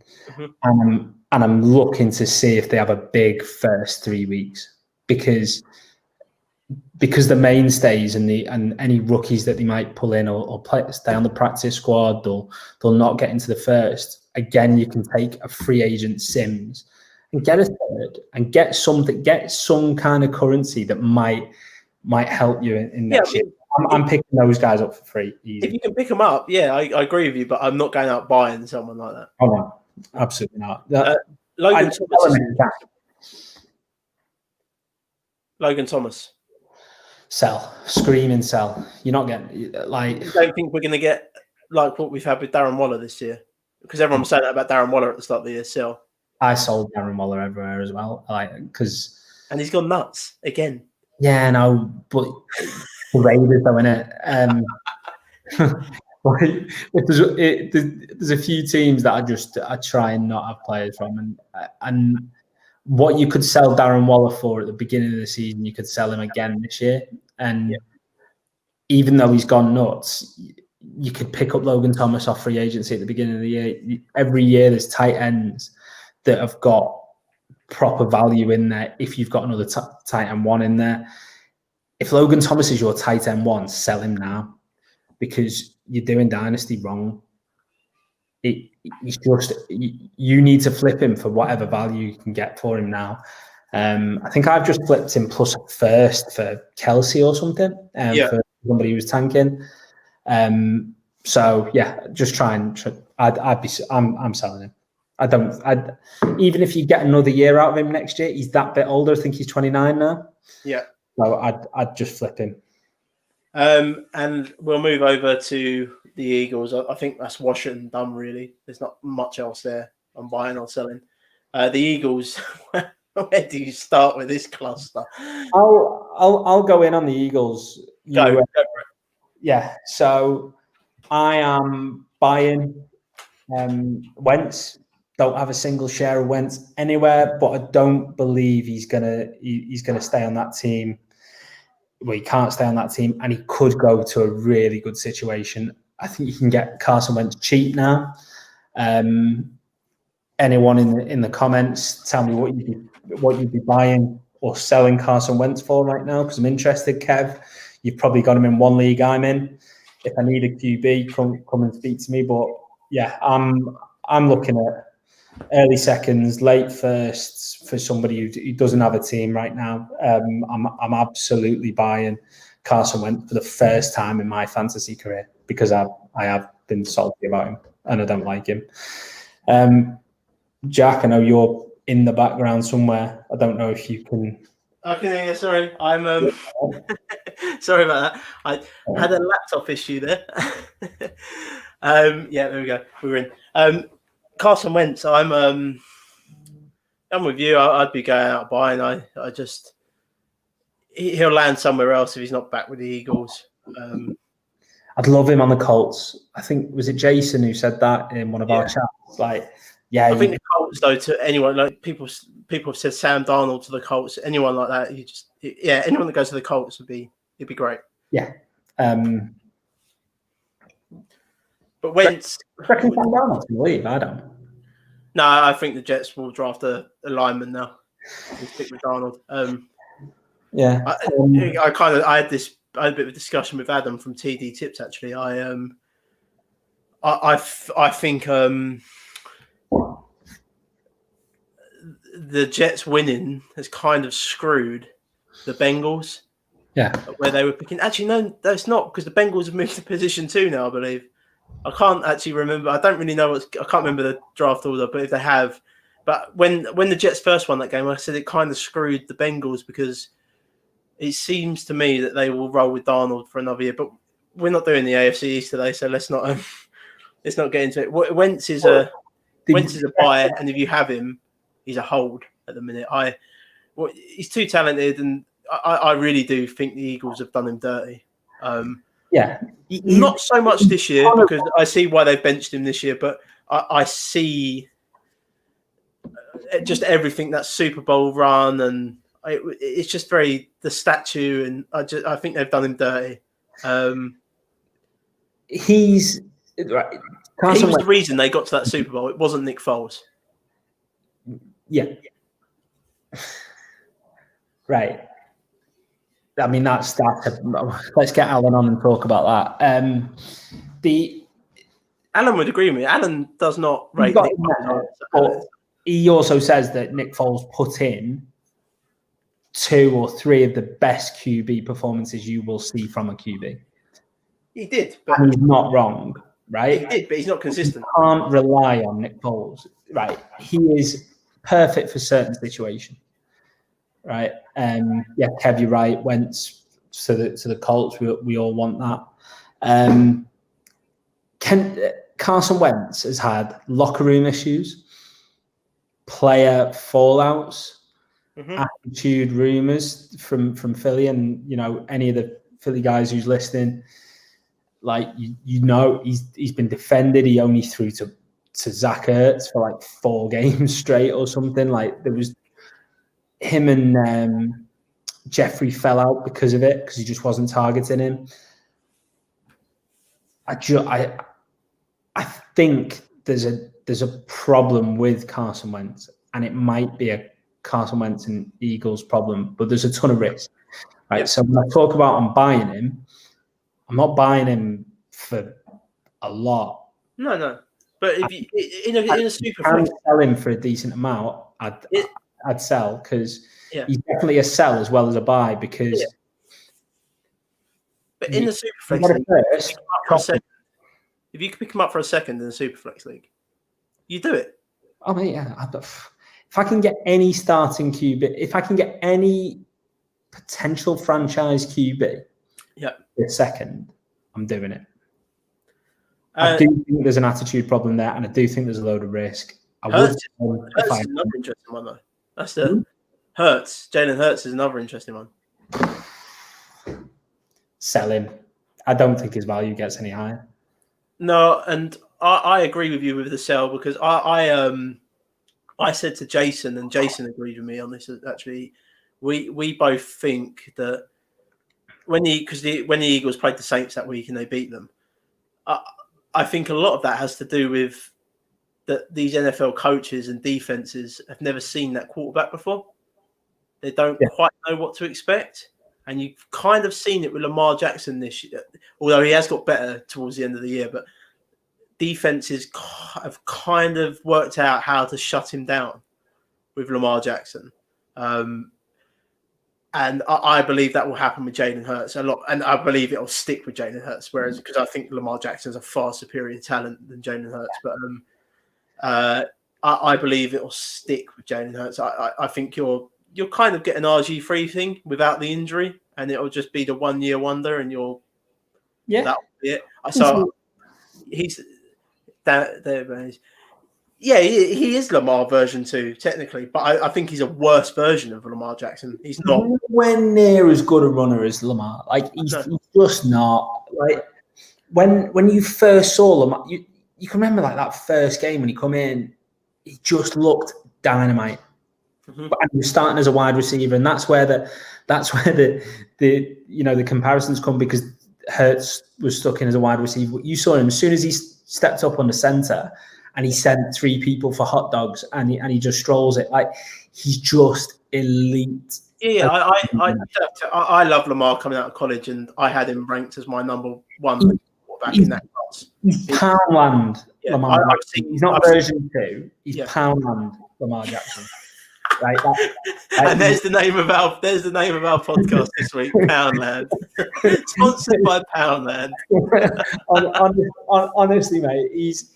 and I'm looking to see if they have a big first 3 weeks because the mainstays and any rookies that they might pull in or stay on the practice squad, they'll not get into the first. Again, you can take a free agent Sims and get a third and get some kind of currency that might help you in next year. I'm picking those guys up for free. Easy. If you can pick them up, I agree with you, but I'm not going out buying someone like that. Oh no, absolutely not. Logan Thomas. Sell, screaming sell. You're not getting like. I don't think we're going to get like what we've had with Darren Waller this year, because everyone was saying that about Darren Waller at the start of the year. Sell. I sold Darren Waller everywhere as well, and he's gone nuts again. Yeah, no, but the Raiders though, innit? There's a few teams that I try and not have players from, and what you could sell Darren Waller for at the beginning of the season, you could sell him again this year. And even though he's gone nuts, you could pick up Logan Thomas off free agency at the beginning of the year. Every year there's tight ends that have got proper value in there if you've got another tight end 1 in there. If Logan Thomas is your tight end 1, sell him now because you're doing Dynasty wrong. It's just you need to flip him for whatever value you can get for him now. I think I've just flipped him plus a first for Kelsey or something. For somebody who's tanking. So yeah, just try and. I'm selling him. Even if you get another year out of him next year, he's that bit older. I think he's 29 now. Yeah. So I'd just flip him. And we'll move over to the Eagles. I think that's wash it and done, really. There's not much else there on buying or selling. The Eagles, where do you start with this cluster? I'll go in on the Eagles. Go for it. Yeah, so I am buying Wentz. Don't have a single share of Wentz anywhere, but I don't believe he's gonna stay on that team. Well, he can't stay on that team, and he could go to a really good situation. I think you can get Carson Wentz cheap now. Anyone in the comments, tell me what you'd be buying or selling Carson Wentz for right now, because I'm interested. Kev, you've probably got him in one league I'm in. If I need a QB, come and speak to me. But yeah, I'm looking at early seconds, late firsts for somebody who doesn't have a team right now. I'm absolutely buying Carson Wentz for the first time in my fantasy career because I have been salty about him and I don't like him. Jack, I know you're in the background somewhere. I don't know if you can. I can hear you. Sorry, I'm sorry about that. I had a laptop issue there. Yeah, there we go. We were in. Carson Wentz. I'm with you. I'd be going out buying. I just he'll land somewhere else if he's not back with the Eagles. I'd love him on the Colts. I think was it Jason who said that in one of our chats. Like, yeah, I think the Colts though, to anyone, like people have said Sam Darnold to the Colts. Anyone like that, anyone that goes to the Colts it'd be great. Yeah. But Wentz, Reckon Sam Darnold's going to leave? I don't. No, I think the Jets will draft a lineman now. We'll stick with Darnold. Yeah. I had a bit of a discussion with Adam from TD Tips actually. I think the Jets winning has kind of screwed the Bengals. Yeah. Where they were picking. Actually, no, that's not, because the Bengals have moved to position 2 now, I believe. I can't actually remember. I don't really know I can't remember the draft order, but if they have. But when the Jets first won that game, I said it kind of screwed the Bengals, because it seems to me that they will roll with Darnold for another year. But we're not doing the AFC East today, so let's not get into it. Wentz is a buy, and if you have him, he's a hold at the minute. He's too talented, and I really do think the Eagles have done him dirty. Yeah. Not so much this year, because I see why they've benched him this year, but I see just everything, that Super Bowl run, and it's just very the statue, and I think they've done him dirty. He was the reason they got to that Super Bowl. It wasn't Nick Foles. Yeah. Right. I mean, let's get Alan on and talk about that. Alan would agree with me. Alan does not rate Nick Foles. But he also says that Nick Foles put in 2 or 3 of the best QB performances you will see from a QB. He did, but he's not wrong, right? He did, but he's not consistent. You can't rely on Nick Foles, right? He is perfect for certain situations, right? Yeah, Kev, you're right. Wentz to the Colts, we all want that. Carson Wentz has had locker room issues, player fallouts, attitude rumors from Philly, and any of the Philly guys who's listening. Like he's been defended. He only threw to Zach Ertz for like 4 games straight or something. Like there was him and Jeffrey fell out because of it, because he just wasn't targeting him. I think there's a problem with Carson Wentz, and it might be a Carson Wentz and Eagles problem, but there's a ton of risk, right? Yeah. So when I talk about I'm buying him, I'm not buying him for a lot. No. But if you in a super flex, sell him for a decent amount, I'd sell, because he's definitely a sell as well as a buy, because. But in the super flex league, if you could pick him up for a second in the super flex league, you do it. Oh mate, yeah. If I can get any starting QB, if I can get any potential franchise QB, a second, I'm doing it. I do think there's an attitude problem there, and I do think there's a load of risk. Hurts is another interesting one, though. That's the Hurts. Jalen Hurts is another interesting one. Sell him. I don't think his value gets any higher. No, and I agree with you with the sell, because I said to Jason, and Jason agreed with me on this. Actually, we both think that when the Eagles played the Saints that week and they beat them, I think a lot of that has to do with that these NFL coaches and defenses have never seen that quarterback before. They don't quite know what to expect. And you've kind of seen it with Lamar Jackson this year, although he has got better towards the end of the year. But defenses have kind of worked out how to shut him down with Lamar Jackson. And I believe that will happen with Jalen Hurts a lot. And I believe it'll stick with Jalen Hurts, because I think Lamar Jackson is a far superior talent than Jalen Hurts. But I believe it will stick with Jalen Hurts. I think you're kind of getting RG3 thing without the injury, and it'll just be the 1 year wonder, and that'll be it. So he's there. Yeah, he is Lamar version 2, technically, but I think he's a worse version of Lamar Jackson. He's not nowhere near as good a runner as Lamar. Like he's just not. Like when you first saw Lamar, you can remember like that first game when he come in, he just looked dynamite. And he was starting as a wide receiver, and that's where the comparisons come, because Hurts was stuck in as a wide receiver. You saw him as soon as he stepped up on the center, and he sent 3 people for hot dogs, and he just strolls it. Like he's just elite. Yeah, I love Lamar coming out of college, and I had him ranked as my number 1 quarterback in that class. He's Poundland Lamar. He's not version 2. He's Poundland Lamar Jackson. Right, and there's the name of our podcast this week, Poundland, sponsored by Poundland. Honestly, mate, he's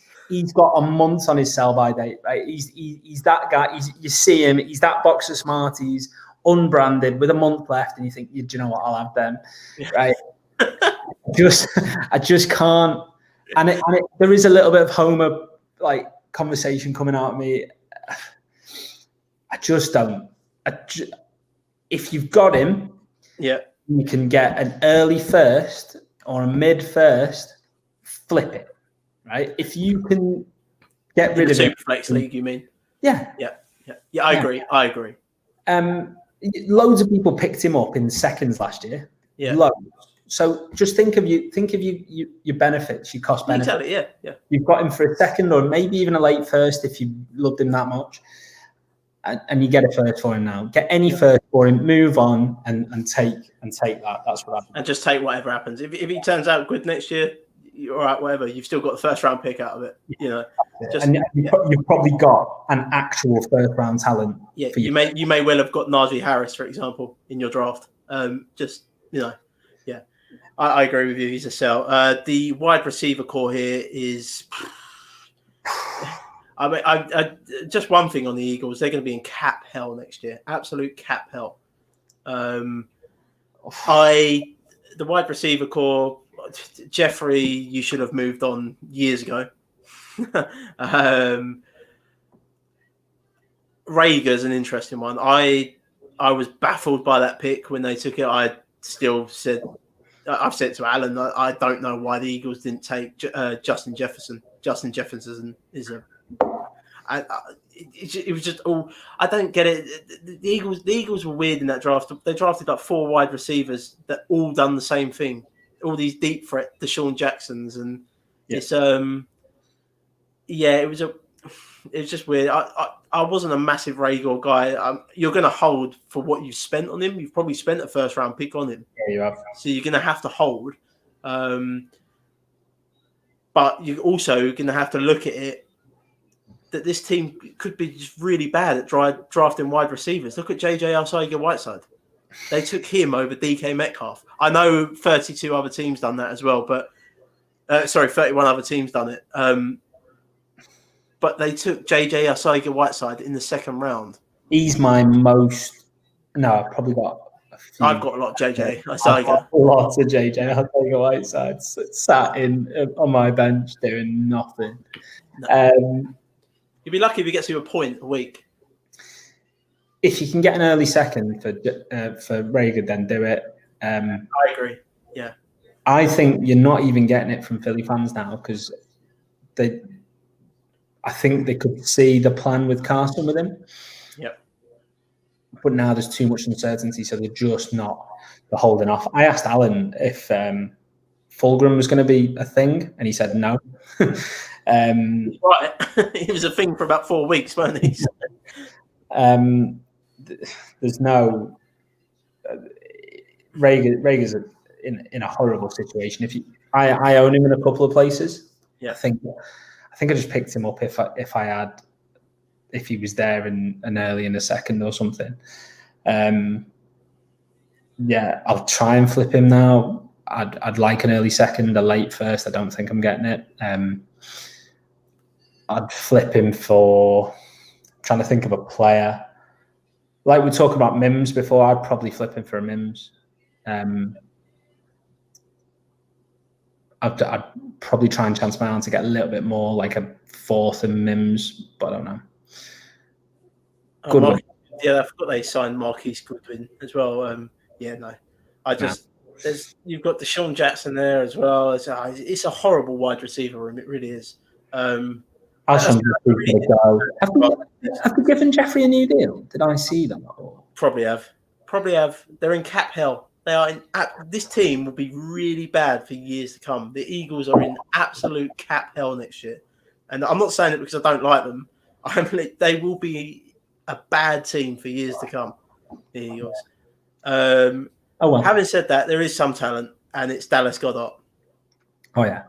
got a month on his sell-by date. Right, he's that guy. You see him. He's that box of Smarties, unbranded, with a month left, and you think, do you know what? I'll have them. Right, I just can't. And there is a little bit of Homer like conversation coming out of me. I just don't. If you've got him, you can get an early first or a mid first, flip it, right? If you can get rid of it. Superflex league, you mean? Yeah. I agree. Loads of people picked him up in seconds last year. Yeah. Loads. So just think of your benefits, your cost benefits. Exactly. Yeah. You've got him for a second or maybe even a late first if you loved him that much. And you get a first for him now. Get any first for him, move on, and take that. That's what happens. And just take whatever happens. If he turns out good next year, all right, whatever. You've still got the first round pick out of it. You've probably got an actual first round talent. Yeah, you may well have got Najee Harris, for example, in your draft. I agree with you. He's a sell. The wide receiver core here is. I mean, just one thing on the Eagles, they're going to be in cap hell next year. Absolute cap hell. The wide receiver core, Jeffrey, you should have moved on years ago. Rager's an interesting one. I was baffled by that pick when they took it. I've said to Alan, I don't know why the Eagles didn't take Justin Jefferson. Justin Jefferson is a. It was just all. I don't get it. The Eagles were weird in that draft. They drafted like 4 wide receivers that all done the same thing. All these deep threat Deshaun Jacksons, and it's it was just weird. I wasn't a massive Rager guy. You're going to hold for what you've spent on him. You've probably spent a first round pick on him. Yeah, you have. So you're going to have to hold. But you're also going to have to look at it that this team could be just really bad at drafting wide receivers. Look at JJ Arcega-Whiteside. They took him over DK Metcalf. I know 32 other teams done that as well, but 31 other teams done it. But they took JJ Arcega-Whiteside in the second round. He's my most. No, I've probably got. I've got a lot of JJ Arcega. Lots of JJ Arcega-Whiteside sat on my bench doing nothing. No. You'd be lucky if he gets you a point a week. If you can get an early second for Rager, then do it. I agree. Yeah. I think you're not even getting it from Philly fans now because I think they could see the plan with Carson with him. Yep. But now there's too much uncertainty, so they're holding off. I asked Alan if Fulgham was going to be a thing, and he said no. Right. It was a thing for about 4 weeks, wasn't he? There's no Rager's in a horrible situation. I own him in a couple of places. Yeah, I think I just picked him up if he was there in an early in a second or something. I'll try and flip him now. I'd like an early second, a late first. I don't think I'm getting it. I'd flip him for. I'm trying to think of a player. Like we talked about Mims before, I'd probably flip him for a Mims. I'd probably try and chance my arm to get a little bit more, like a fourth in Mims, but I don't know. Good one. Yeah, I forgot they signed Marquise Goodwin as well. Yeah, no, you've got Deshaun Jackson there as well. It's a horrible wide receiver room. It really is. After giving Jeffrey a new deal, did I see that? Probably have. They're in cap hell. They are in. This team will be really bad for years to come. The Eagles are in absolute cap hell next year, and I'm not saying it because I don't like them. They will be a bad team for years to come. The Eagles. Having said that, there is some talent, and it's Dallas Goedert. Oh yeah,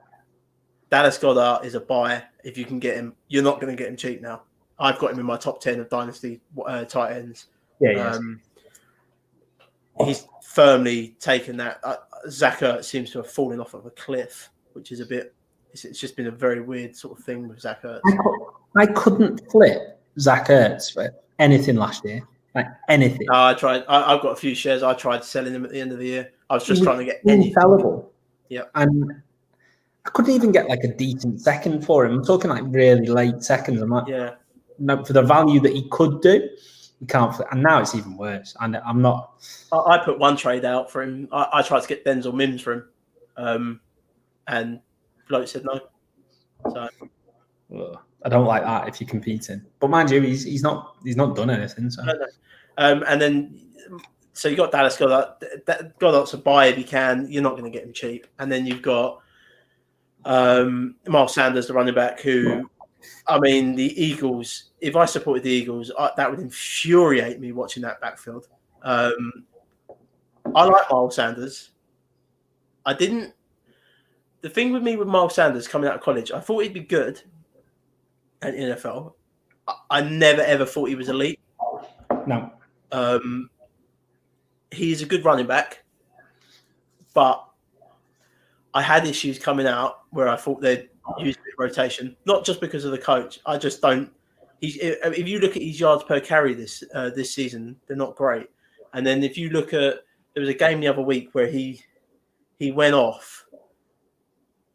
Dallas Goedert is a buy. If you can get him, you're not going to get him cheap now. I've got him in my top 10 of dynasty tight ends. Yeah, he's firmly taken that. Zach Ertz seems to have fallen off of a cliff, which is a bit. It's just been a very weird sort of thing with Zach Ertz. I couldn't flip Zach Ertz for anything last year. Like anything. I tried. I've got a few shares. I tried selling them at the end of the year. I was just trying to get anything. Infallible. Yeah. And I couldn't even get like a decent second for him. I'm talking like really late seconds. I'm like, yeah. No, for the value that he could do, he can't. And now it's even worse. And I'm not. I put one trade out for him. I tried to get Denzel Mims for him, and bloke said no. So I don't like that if you're competing. But mind you, he's not done anything. So. No. And then so you got Dallas Goedert. Goddard's a buy if you can. You're not going to get him cheap. And then you've got Miles Sanders, the running back, who. I mean, the Eagles, if I supported the Eagles, that would infuriate me watching that backfield. I like Miles Sanders. The thing with me with Miles Sanders coming out of college, I thought he'd be good at NFL. I never, ever thought he was elite. No. He's a good running back, but I had issues coming out where I thought they'd use a bit of rotation, not just because of the coach. I just don't. If you look at his yards per carry this season, they're not great. And then if you look at, there was a game the other week where he went off,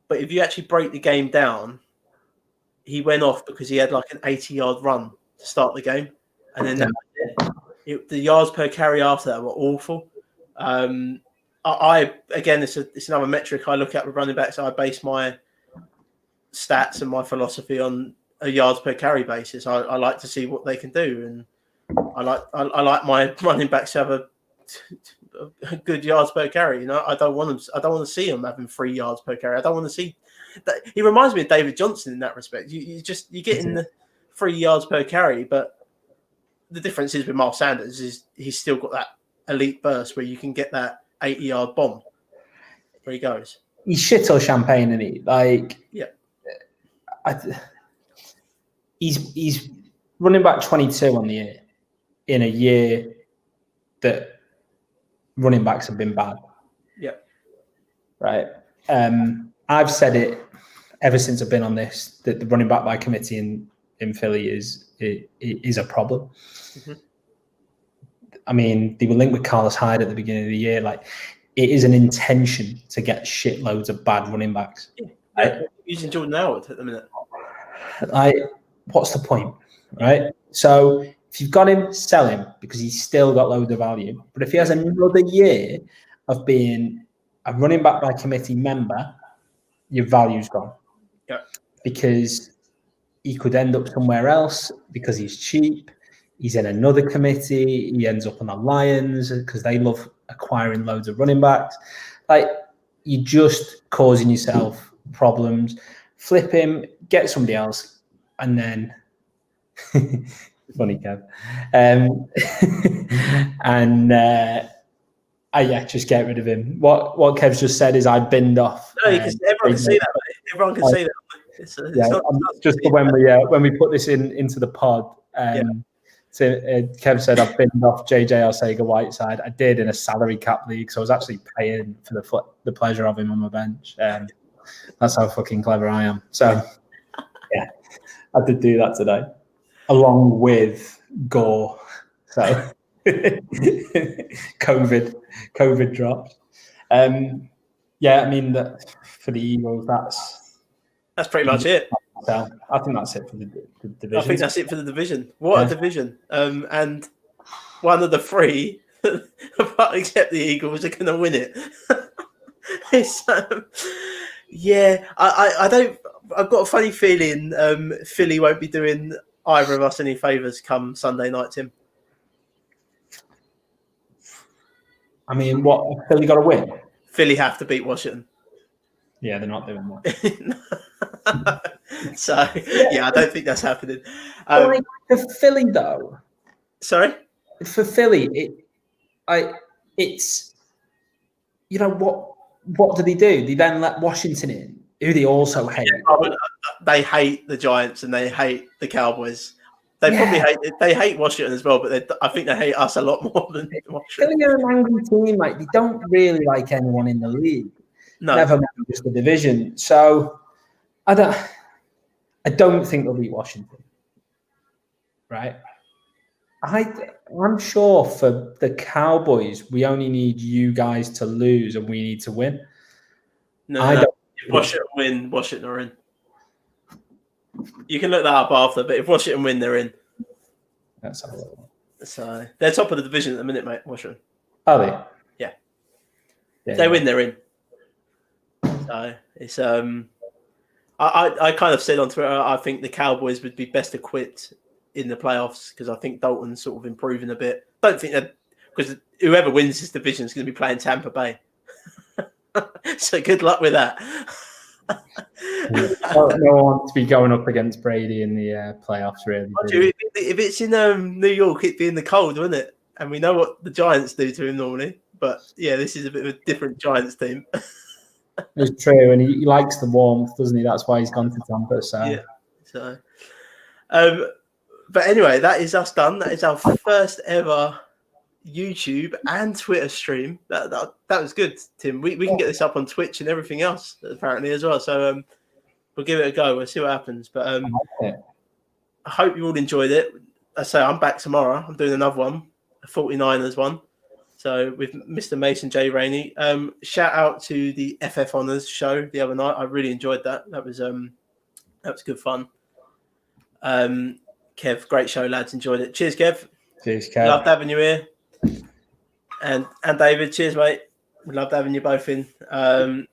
but if you actually break the game down, he went off because he had like an 80-yard run to start the game, and then the yards per carry after that were awful. Again, it's another metric I look at with running backs. I base my stats and my philosophy on a yards per carry basis. I like to see what they can do, and I like my running backs to have a good yards per carry. You know, I don't want to see them having 3 yards per carry. I don't want to see that. He reminds me of David Johnson in that respect. You're getting the 3 yards per carry, but the difference is with Miles Sanders is he's still got that elite burst where you can get that 80-yard bomb where he goes. He's shit or champagne, isn't he? Like, yeah. He's running back 22 on the year in a year that running backs have been bad. Yeah. Right. I've said it ever since I've been on this, that the running back by committee in Philly is a problem. Mm-hmm. I mean, they were linked with Carlos Hyde at the beginning of the year. Like, it is an intention to get shitloads of bad running backs. Yeah. Using Jordan Howard at the minute. Like, what's the point, right? So if you've got him, sell him because he's still got loads of value. But if he has another year of being a running back by committee member, your value's gone. Yeah. Because he could end up somewhere else because he's cheap. He's in another committee. He ends up on the Lions because they love acquiring loads of running backs. Like, you're just causing yourself problems. Flip him, get somebody else, and then funny Kev. Just get rid of him. What Kev's just said is I binned off. No, everyone can see that. Mate. Everyone can see that. It's just for when we put this into the pod. Kev said I've binned off JJ Arcega-Whiteside. I did in a salary cap league, so I was actually paying for the pleasure of him on my bench. That's how fucking clever I am. So, yeah. I did do that today, along with Gore. So COVID dropped. Yeah, I mean, for the Eagles, that's pretty much it. So I think that's it for the division. I think that's it for the division. What a division! And one of the three, except the Eagles, are going to win it. Yeah, I don't. I've got a funny feeling Philly won't be doing either of us any favours come Sunday night, Tim. I mean, what Philly got to win? Philly have to beat Washington. Yeah, they're not doing that. So yeah, I don't think that's happening. For Philly, though. Sorry, for Philly, it's what do? They then let Washington in, who they also hate. They hate the Giants and they hate the Cowboys. They probably hate Washington as well, but I think they hate us a lot more than Washington. Philly are an angry team. Like, they don't really like anyone in the league. No. Never mind just the division. So I don't think they'll beat Washington. Right? I'm sure for the Cowboys, we only need you guys to lose and we need to win. No. If Washington win, Washington are in. You can look that up after, but if Washington win, they're in. That's how so they're top of the division at the minute, mate. Washington. Are they? Yeah. If they win, they're in. So it's I kind of said on Twitter, I think the Cowboys would be best equipped in the playoffs because I think Dalton's sort of improving a bit. Don't think that because whoever wins this division is going to be playing Tampa Bay. So good luck with that. No one wants to be going up against Brady in the playoffs, really. If it's in New York, it'd be in the cold, wouldn't it? And we know what the Giants do to him normally. But yeah, this is a bit of a different Giants team. It's true, and he likes the warmth, doesn't he? That's why he's gone to Tampa. So yeah. So, but anyway, that is us done. That is our first ever YouTube and Twitter stream. That was good, Tim. We can get this up on Twitch and everything else apparently as well. So we'll give it a go. We'll see what happens. But I hope you all enjoyed it. I say I'm back tomorrow. I'm doing another one, a 49ers one. So with Mr. Mason J. Rainey. Shout out to the FF Honors show the other night. I really enjoyed that. That was good fun. Kev, great show, lads. Enjoyed it. Cheers, Kev. Cheers, Kev. Loved having you here. And David, cheers, mate. We loved having you both in.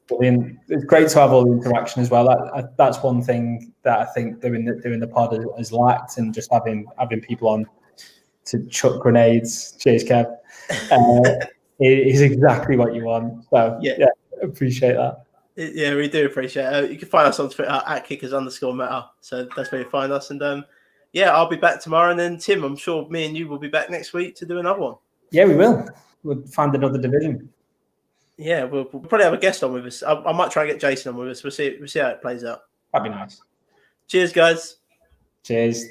Brilliant. It's great to have all the interaction as well. That's one thing that I think doing the pod has lacked, and just having people on to chuck grenades. Cheers, Kev. It is exactly what you want. So yeah, appreciate that. Yeah, we do appreciate it. You can find us on Twitter at @kickers_meta. So that's where you find us. And I'll be back tomorrow. And then Tim, I'm sure me and you will be back next week to do another one. Yeah, we will. We'll find another division. Yeah, we'll probably have a guest on with us. I might try and get Jason on with us. We'll see how it plays out. That'd be nice. Cheers, guys. Cheers.